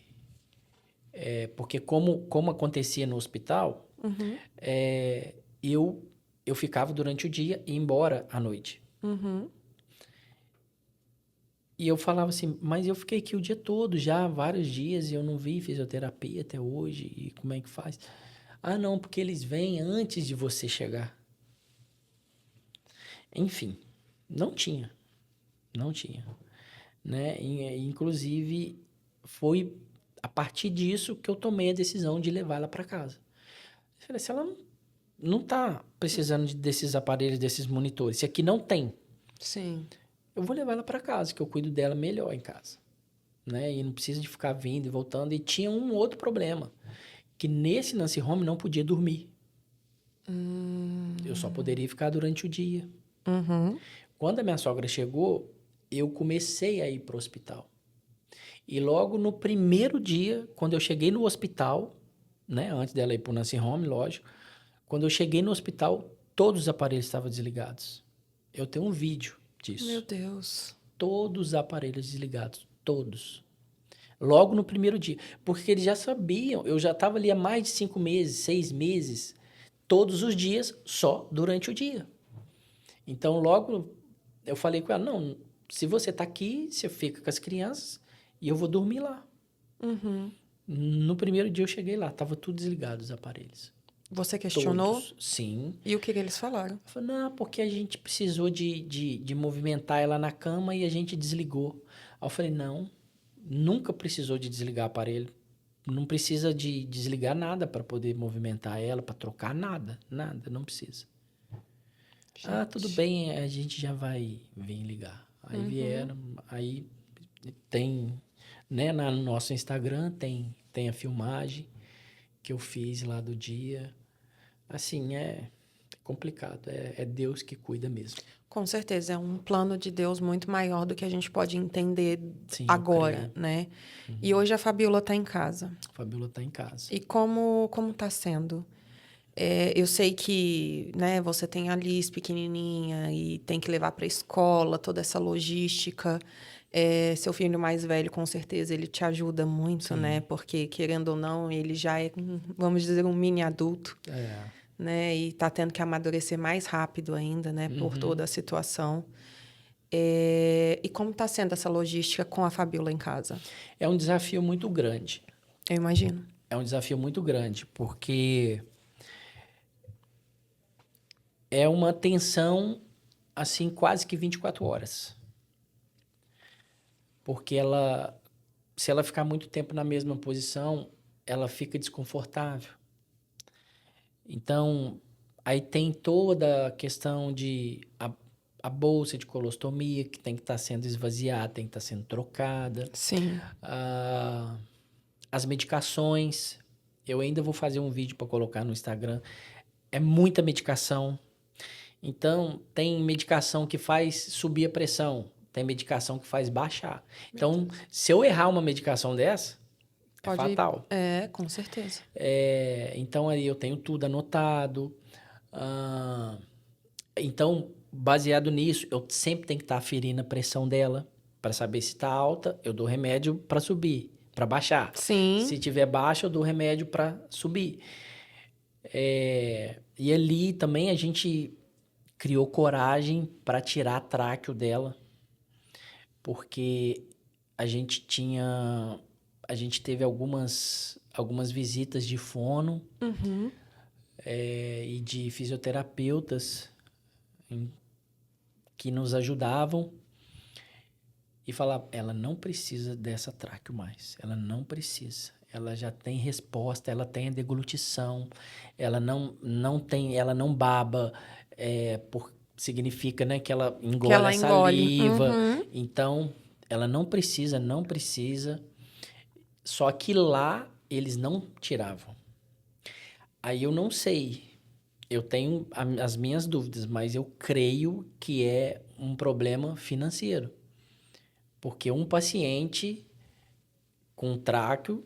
porque como acontecia no hospital, Uhum. eu ficava durante o dia e ia embora à noite. Uhum. E eu falava assim, mas eu fiquei aqui o dia todo já, vários dias, e eu não vi fisioterapia até hoje, e como é que faz? Ah, não, porque eles vêm antes de você chegar. Enfim, não tinha, não tinha, né? Inclusive, foi a partir disso que eu tomei a decisão de levar ela para casa. Eu falei, se ela não tá precisando desses aparelhos, desses monitores, se aqui não tem, Sim. eu vou levar ela para casa, que eu cuido dela melhor em casa. Né? E não precisa de ficar vindo e voltando. E tinha um outro problema, que nesse Nancy Home não podia dormir. Eu só poderia ficar durante o dia. Uhum. Quando a minha sogra chegou, eu comecei a ir para o hospital. E logo no primeiro dia, quando eu cheguei no hospital, né, antes dela ir para o Nancy Home, lógico, quando eu cheguei no hospital, todos os aparelhos estavam desligados. Eu tenho um vídeo disso. Meu Deus. Todos os aparelhos desligados, todos. Logo no primeiro dia. Porque eles já sabiam, eu já estava ali há mais de 5 meses, 6 meses, todos os dias, só durante o dia. Então, logo eu falei com ela, não, se você está aqui, você fica com as crianças e eu vou dormir lá. Uhum. No primeiro dia eu cheguei lá, estava tudo desligado os aparelhos. Você questionou? Todos, sim. E o que eles falaram? Eu falei, não, porque a gente precisou de movimentar ela na cama e a gente desligou. Aí eu falei, não, nunca precisou de desligar o aparelho. Não precisa de desligar nada para poder movimentar ela, para trocar nada. Nada, não precisa. Ah, tudo Gente. bem, a gente já vai vir ligar. Aí vieram, aí tem, né, no nosso Instagram tem a filmagem que eu fiz lá do dia. Assim, é complicado, é Deus que cuida mesmo. Com certeza, é um plano de Deus muito maior do que a gente pode entender Sim, eu agora, creio. né? E hoje a Fabiola está em casa. A Fabiola tá em casa. E como tá sendo? Eu sei que, né, você tem a Liz pequenininha e tem que levar para a escola, toda essa logística. Seu filho mais velho, com certeza, ele te ajuda muito, Sim. né? Porque, querendo ou não, ele já é, vamos dizer, um mini adulto, É. né? E tá tendo que amadurecer mais rápido ainda, né? Por toda a situação. E como tá sendo essa logística com a Fabiola em casa? É um desafio muito grande. Eu imagino. É um desafio muito grande, porque é uma tensão, assim, quase que 24 horas. Porque ela, se ela ficar muito tempo na mesma posição, ela fica desconfortável. Então, aí tem toda a questão de a bolsa de colostomia, que tem que estar sendo esvaziada, tem que estar sendo trocada. Sim. As medicações, eu ainda vou fazer um vídeo para colocar no Instagram. É muita medicação. Então, tem medicação que faz subir a pressão, tem medicação que faz baixar. Então, se eu errar uma medicação dessa, é fatal. Com certeza. Então, aí eu tenho tudo anotado. Então, baseado nisso, eu sempre tenho que estar aferindo a pressão dela para saber se está alta, eu dou remédio para subir, para baixar. Sim. Se tiver baixa, eu dou remédio para subir. E ali também a gente criou coragem para tirar tráqueo dela, porque a gente teve algumas visitas de fono e de fisioterapeutas que nos ajudavam e falavam, ela não precisa dessa tráqueo mais, ela não precisa. Ela já tem resposta, ela tem a deglutição, ela não baba, significa, né, que ela engole a saliva. Então, ela não precisa. Só que lá, eles não tiravam. Aí eu não sei, eu tenho as minhas dúvidas, mas eu creio que é um problema financeiro. Porque um paciente com tráqueo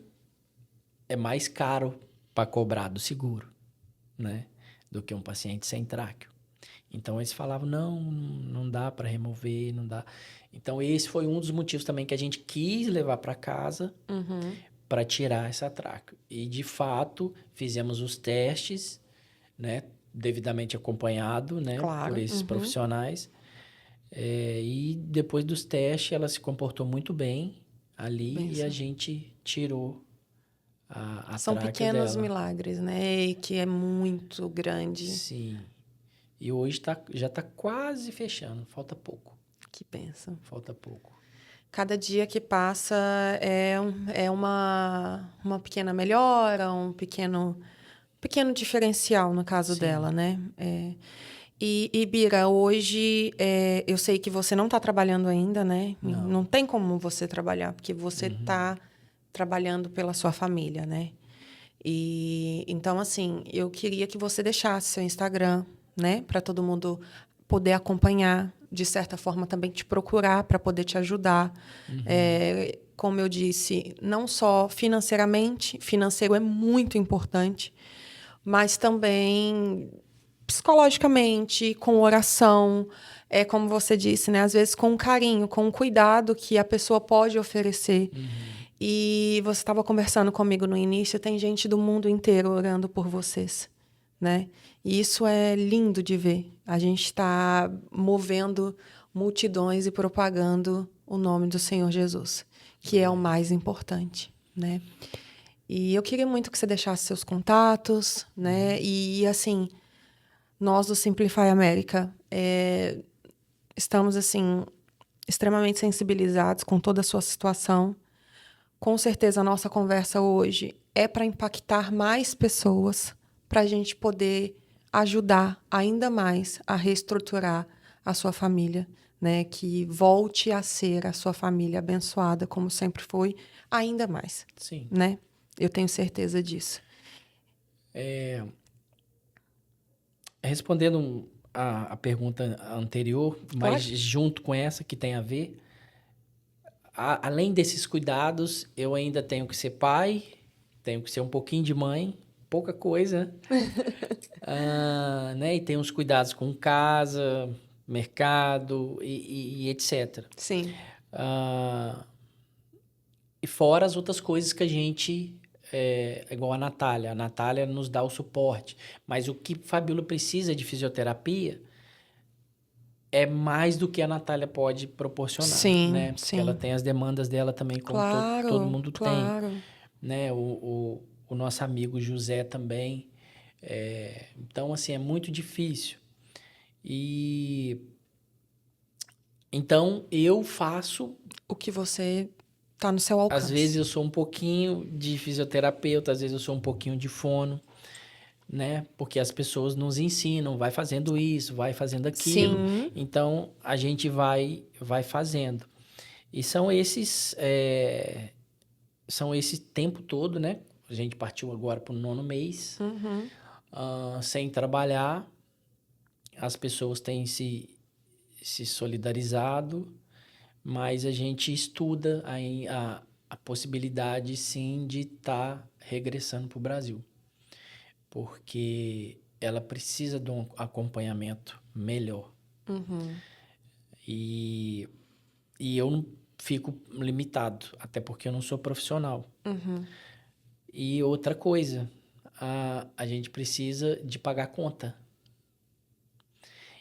é mais caro para cobrar do seguro, né? Do que um paciente sem tráqueo. Então, eles falavam, não dá para remover, não dá. Então, esse foi um dos motivos também que a gente quis levar para casa para tirar essa tráqueo. E, de fato, fizemos os testes, né? Devidamente acompanhado, né? Claro. Por esses profissionais. E depois dos testes, ela se comportou muito bem ali e a gente tirou a São tráqueo pequenos dela. milagres, né? E que é muito grande. Sim. E hoje já está quase fechando, falta pouco. Que bênção. Falta pouco. Cada dia que passa é uma pequena melhora, um pequeno diferencial no caso dela, né? E Bira, hoje eu sei que você não está trabalhando ainda, né? Não tem como você trabalhar, porque você está trabalhando pela sua família, né? E então, assim, eu queria que você deixasse seu Instagram, né? Para todo mundo poder acompanhar, de certa forma também te procurar para poder te ajudar. Como eu disse, não só financeiramente, financeiro é muito importante, mas também psicologicamente, com oração, como você disse, né? Às vezes com carinho, com cuidado que a pessoa pode oferecer. E você estava conversando comigo no início, tem gente do mundo inteiro orando por vocês, né? E isso é lindo de ver. A gente está movendo multidões e propagando o nome do Senhor Jesus, que é o mais importante, né? E eu queria muito que você deixasse seus contatos, né? E assim, nós do Simplify América estamos assim extremamente sensibilizados com toda a sua situação. Com certeza, a nossa conversa hoje é para impactar mais pessoas, para a gente poder ajudar ainda mais a reestruturar a sua família, né? Que volte a ser a sua família abençoada, como sempre foi, ainda mais. Sim. Né? Eu tenho certeza disso. Respondendo a pergunta anterior, mas junto com essa que tem a ver, além desses cuidados, eu ainda tenho que ser pai, tenho que ser um pouquinho de mãe, pouca coisa, né? E tenho os cuidados com casa, mercado e etc. Sim. E fora as outras coisas que a gente, igual a Natália nos dá o suporte, mas o que Fabíola precisa de fisioterapia é mais do que a Natália pode proporcionar, Sim, né? sim. Porque ela tem as demandas dela também, como todo mundo tem, né? O nosso amigo José também. Então, assim, é muito difícil. E então eu faço o que você Tá no seu alcance. Às vezes eu sou um pouquinho de fisioterapeuta, às vezes eu sou um pouquinho de fono, né? Porque as pessoas nos ensinam, vai fazendo isso, vai fazendo aquilo. Sim. Então, a gente vai fazendo. E são esse tempo todo, né? A gente partiu agora para o 9º mês, sem trabalhar. As pessoas têm se solidarizado, mas a gente estuda a possibilidade, sim, de estar regressando para o Brasil. Porque ela precisa de um acompanhamento melhor. E eu não fico limitado, até porque eu não sou profissional. E outra coisa, a gente precisa de pagar conta.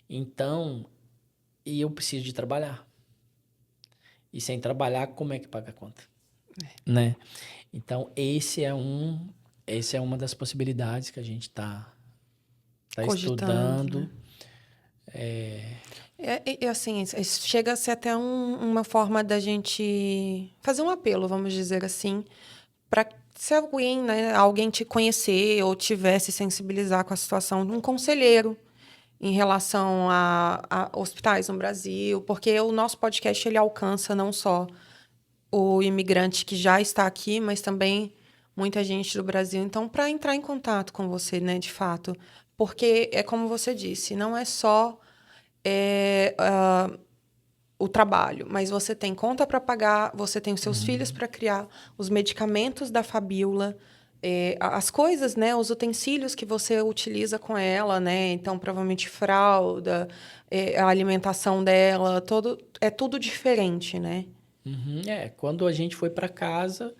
Então, e eu preciso de trabalhar. E sem trabalhar, como é que paga a conta? Né? Então, essa é uma das possibilidades que a gente está estudando. Né? Assim, chega a ser até uma forma da gente fazer um apelo, vamos dizer assim, para se alguém, né, alguém te conhecer ou tivesse sensibilizar com a situação, um conselheiro em relação a hospitais no Brasil, porque o nosso podcast ele alcança não só o imigrante que já está aqui, mas também muita gente do Brasil. Então, para entrar em contato com você, né, de fato, porque é como você disse, não é só o trabalho, mas você tem conta para pagar, você tem os seus filhos para criar, os medicamentos da Fabiola, as coisas, né, os utensílios que você utiliza com ela, né, então provavelmente fralda, a alimentação dela, é tudo diferente, né? Quando a gente foi para casa,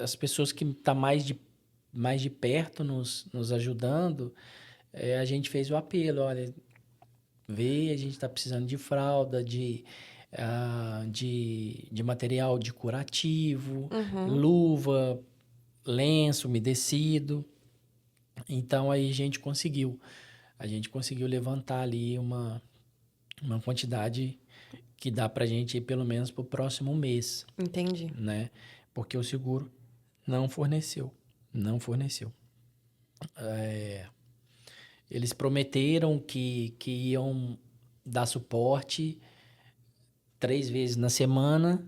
as pessoas que estão mais de perto nos ajudando, a gente fez o apelo, olha, a gente está precisando de fralda, de material de curativo, luva, lenço umedecido. Então, aí a gente conseguiu levantar ali uma quantidade que dá para a gente ir pelo menos para o próximo mês. Entendi. Né? Porque o seguro não forneceu. Eles prometeram que iam dar suporte 3 vezes na semana,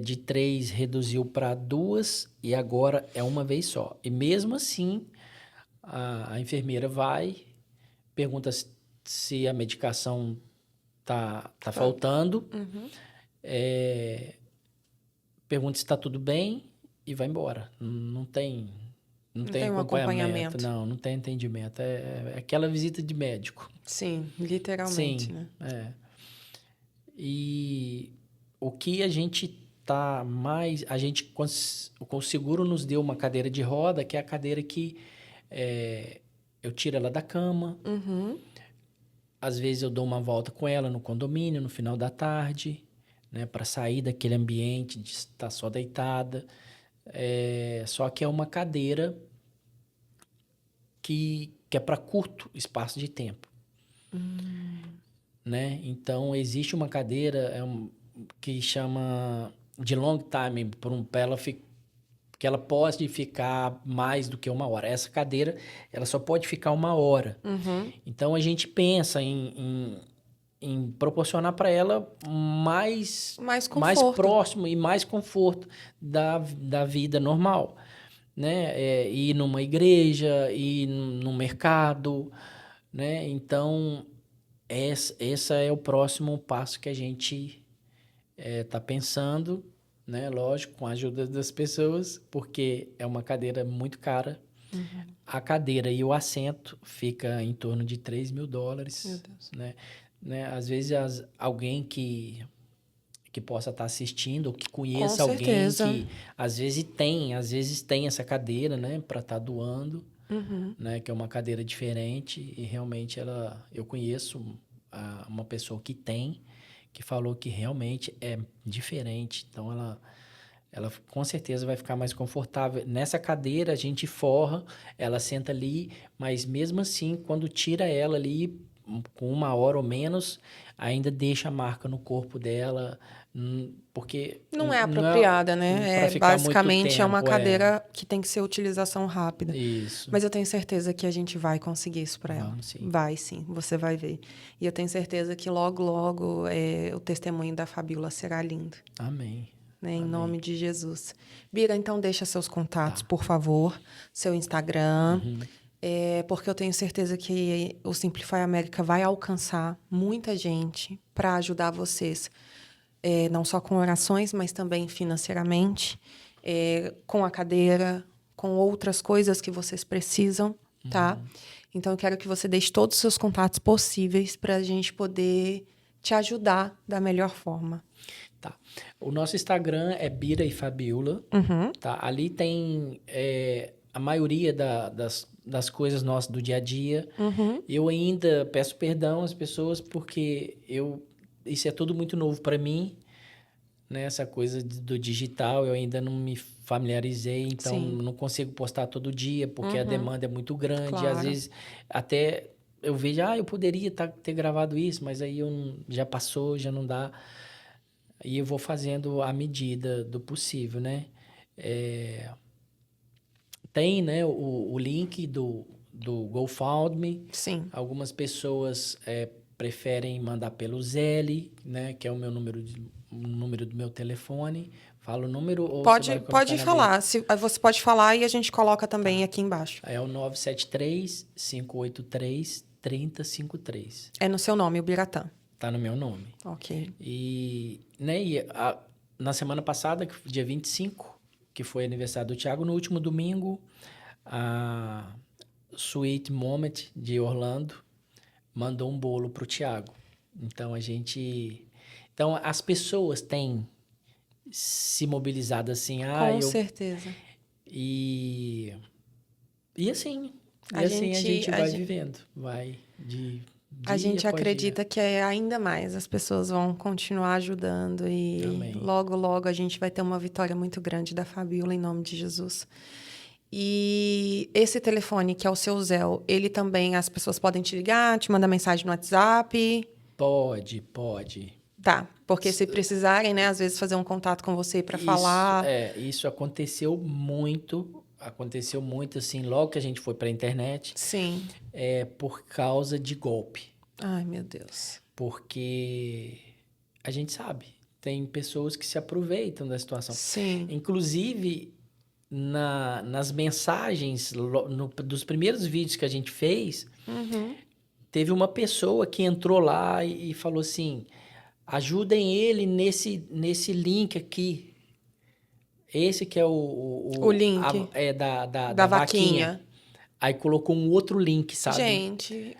de 3 reduziu para 2 e agora é uma vez só. E mesmo assim, a enfermeira pergunta se a medicação tá faltando, pergunta se está tudo bem e vai embora. Não tem um acompanhamento. Não tem atendimento. É aquela visita de médico. Sim, literalmente, Sim, né? E o que a gente tá mais... o seguro nos deu uma cadeira de roda, que é a cadeira que eu tiro ela da cama. Às vezes eu dou uma volta com ela no condomínio, no final da tarde, né, para sair daquele ambiente de estar só deitada. Só que é uma cadeira que é para curto espaço de tempo. Né? Então, existe uma cadeira que chama de long time, para ela que ela pode ficar mais do que 1 hora. Essa cadeira, ela só pode ficar 1 hora. Então, a gente pensa em proporcionar para ela mais próximo e mais conforto da vida normal. Né? Ir numa igreja, ir no mercado, né? Então, esse é o próximo passo que a gente está pensando, né? Lógico, com a ajuda das pessoas, porque é uma cadeira muito cara. A cadeira e o assento fica em torno de $3.000. Meu Deus. Né? Às vezes, alguém que possa estar assistindo, ou que conheça Com alguém certeza. que às vezes tem essa cadeira, né, para estar doando, né, que é uma cadeira diferente, e realmente eu conheço uma pessoa que falou que realmente é diferente, então ela com certeza vai ficar mais confortável. Nessa cadeira a gente forra, ela senta ali, mas mesmo assim, quando tira ela ali, com 1 hora ou menos, ainda deixa a marca no corpo dela, porque... Não é apropriada, né? Para ficar muito Basicamente é uma tempo, cadeira que tem que ser utilização rápida. Isso. Mas eu tenho certeza que a gente vai conseguir isso para ela. Vamos, sim. Vai, sim. Você vai ver. E eu tenho certeza que logo, logo, o testemunho da Fabíola será lindo. Amém. Né? Em Amém. nome de Jesus. Bira, então deixa seus contatos, por favor. Seu Instagram. Porque eu tenho certeza que o Simplify América vai alcançar muita gente para ajudar vocês. Não só com orações, mas também financeiramente, com a cadeira, com outras coisas que vocês precisam, tá? Então, eu quero que você deixe todos os seus contatos possíveis para a gente poder te ajudar da melhor forma. Tá. O nosso Instagram é Bira e Fabiola. Tá? Ali tem a maioria das coisas nossas do dia a dia. Eu ainda peço perdão às pessoas porque isso é tudo muito novo para mim, né? Essa coisa do digital, eu ainda não me familiarizei, então não consigo postar todo dia, porque a demanda é muito grande. Claro. E às vezes até eu vejo, eu poderia ter gravado isso, mas aí já passou, já não dá. E eu vou fazendo à medida do possível, né? Tem, né, o link do GoFundMe. Sim. Algumas pessoas preferem mandar pelo Zelle, né, que é o meu número do meu telefone. Fala o número ou pode falar. Você pode falar e a gente coloca também aqui embaixo. É o 973-583-3053. É no seu nome, o Biratã. Tá no meu nome. Ok. E na semana passada, dia 25, que foi aniversário do Thiago, no último domingo, a Sweet Moment de Orlando mandou um bolo pro Thiago. Então, Então, as pessoas têm se mobilizado assim. Com certeza. E assim a gente vai vivendo. Vai a gente acredita dia. que ainda mais as pessoas vão continuar ajudando e Amém. Logo, logo a gente vai ter uma vitória muito grande da Fabíola, em nome de Jesus. E esse telefone, que é o seu Zelle, ele também, as pessoas podem te ligar, te mandar mensagem no WhatsApp? Pode. Tá, porque se precisarem, né, às vezes fazer um contato com você para falar... Isso aconteceu muito, assim, logo que a gente foi para a internet. Sim. Por causa de golpe. Ai, meu Deus. Porque a gente sabe, tem pessoas que se aproveitam da situação. Sim. Inclusive, nas mensagens, dos primeiros vídeos que a gente fez, teve uma pessoa que entrou lá e falou assim, ajudem ele nesse link aqui. Esse que é o link. Da vaquinha. Aí colocou um outro link, sabe? Gente,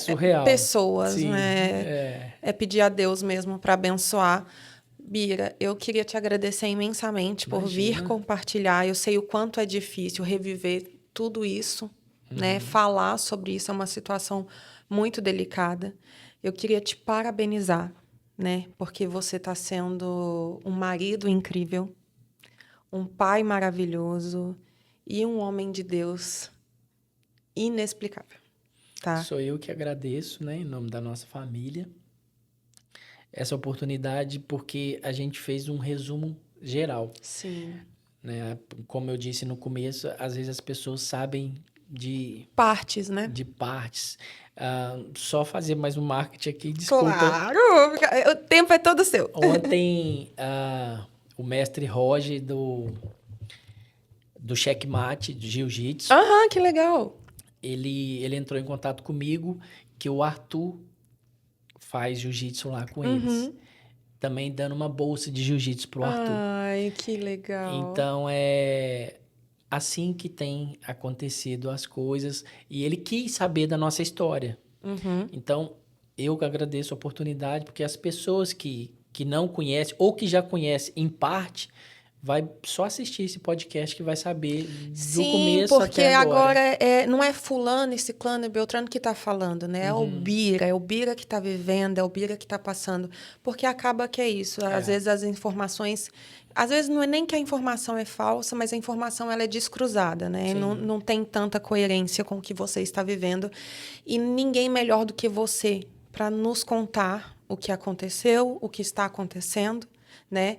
surreal. Pessoas, sim, né? É pedir a Deus mesmo para abençoar. Bira, eu queria te agradecer imensamente por vir compartilhar. Eu sei o quanto é difícil reviver tudo isso, né? Falar sobre isso é uma situação muito delicada. Eu queria te parabenizar, né? Porque você está sendo um marido incrível, um pai maravilhoso e um homem de Deus inexplicável, tá? Sou eu que agradeço, né, em nome da nossa família, essa oportunidade, porque a gente fez um resumo geral. Sim. Né? Como eu disse no começo, às vezes as pessoas sabem de... partes, né? De partes. Só fazer mais um marketing aqui, desculpa. Claro! O tempo é todo seu. Ontem, o mestre Roger do Checkmate, do Jiu-Jitsu... Que legal! Ele entrou em contato comigo, que o Arthur faz jiu-jitsu lá com eles. Também dando uma bolsa de jiu-jitsu pro Arthur. Ai, que legal. Então, é assim que tem acontecido as coisas. E ele quis saber da nossa história. Então, eu agradeço a oportunidade, porque as pessoas que não conhecem, ou que já conhecem em parte, vai só assistir esse podcast que vai saber do Sim, começo porque até agora. não é fulano, e ciclano e beltrano que está falando, né? É o Bira que está vivendo, é o Bira que está passando. Porque acaba que é isso. Às vezes as informações... Às vezes não é nem que a informação é falsa, mas a informação ela é descruzada, né? Não tem tanta coerência com o que você está vivendo. E ninguém melhor do que você para nos contar o que aconteceu, o que está acontecendo, né?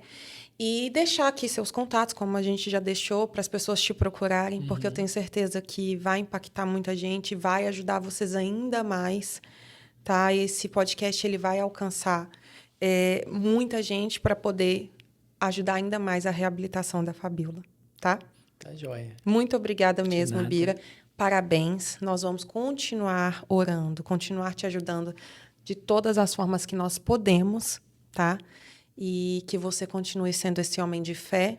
E deixar aqui seus contatos, como a gente já deixou, para as pessoas te procurarem, porque eu tenho certeza que vai impactar muita gente, vai ajudar vocês ainda mais, tá? Esse podcast ele vai alcançar muita gente para poder ajudar ainda mais a reabilitação da Fabíola, tá? Tá joia. Muito obrigada mesmo, nada. Bira. Parabéns. Nós vamos continuar orando, continuar te ajudando de todas as formas que nós podemos, tá? E que você continue sendo esse homem de fé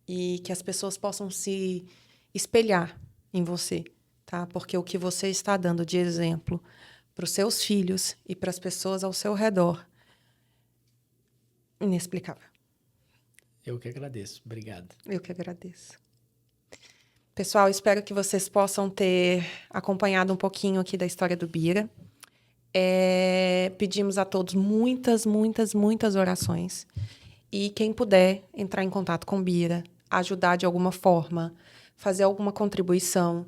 e que as pessoas possam se espelhar em você, tá? Porque o que você está dando de exemplo para os seus filhos e para as pessoas ao seu redor, inexplicável. Eu que agradeço. Obrigado. Eu que agradeço. Pessoal, espero que vocês possam ter acompanhado um pouquinho aqui da história do Bira. Pedimos a todos muitas, muitas, muitas orações. E quem puder entrar em contato com Bira, ajudar de alguma forma, fazer alguma contribuição,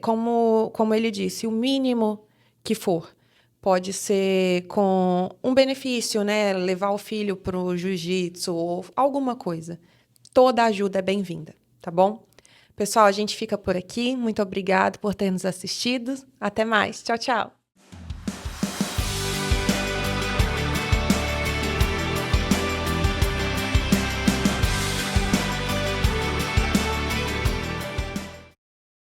como ele disse, o mínimo que for. Pode ser com um benefício, né? Levar o filho para o jiu-jitsu ou alguma coisa. Toda ajuda é bem-vinda, tá bom? Pessoal, a gente fica por aqui. Muito obrigado por ter nos assistido. Até mais. Tchau, tchau.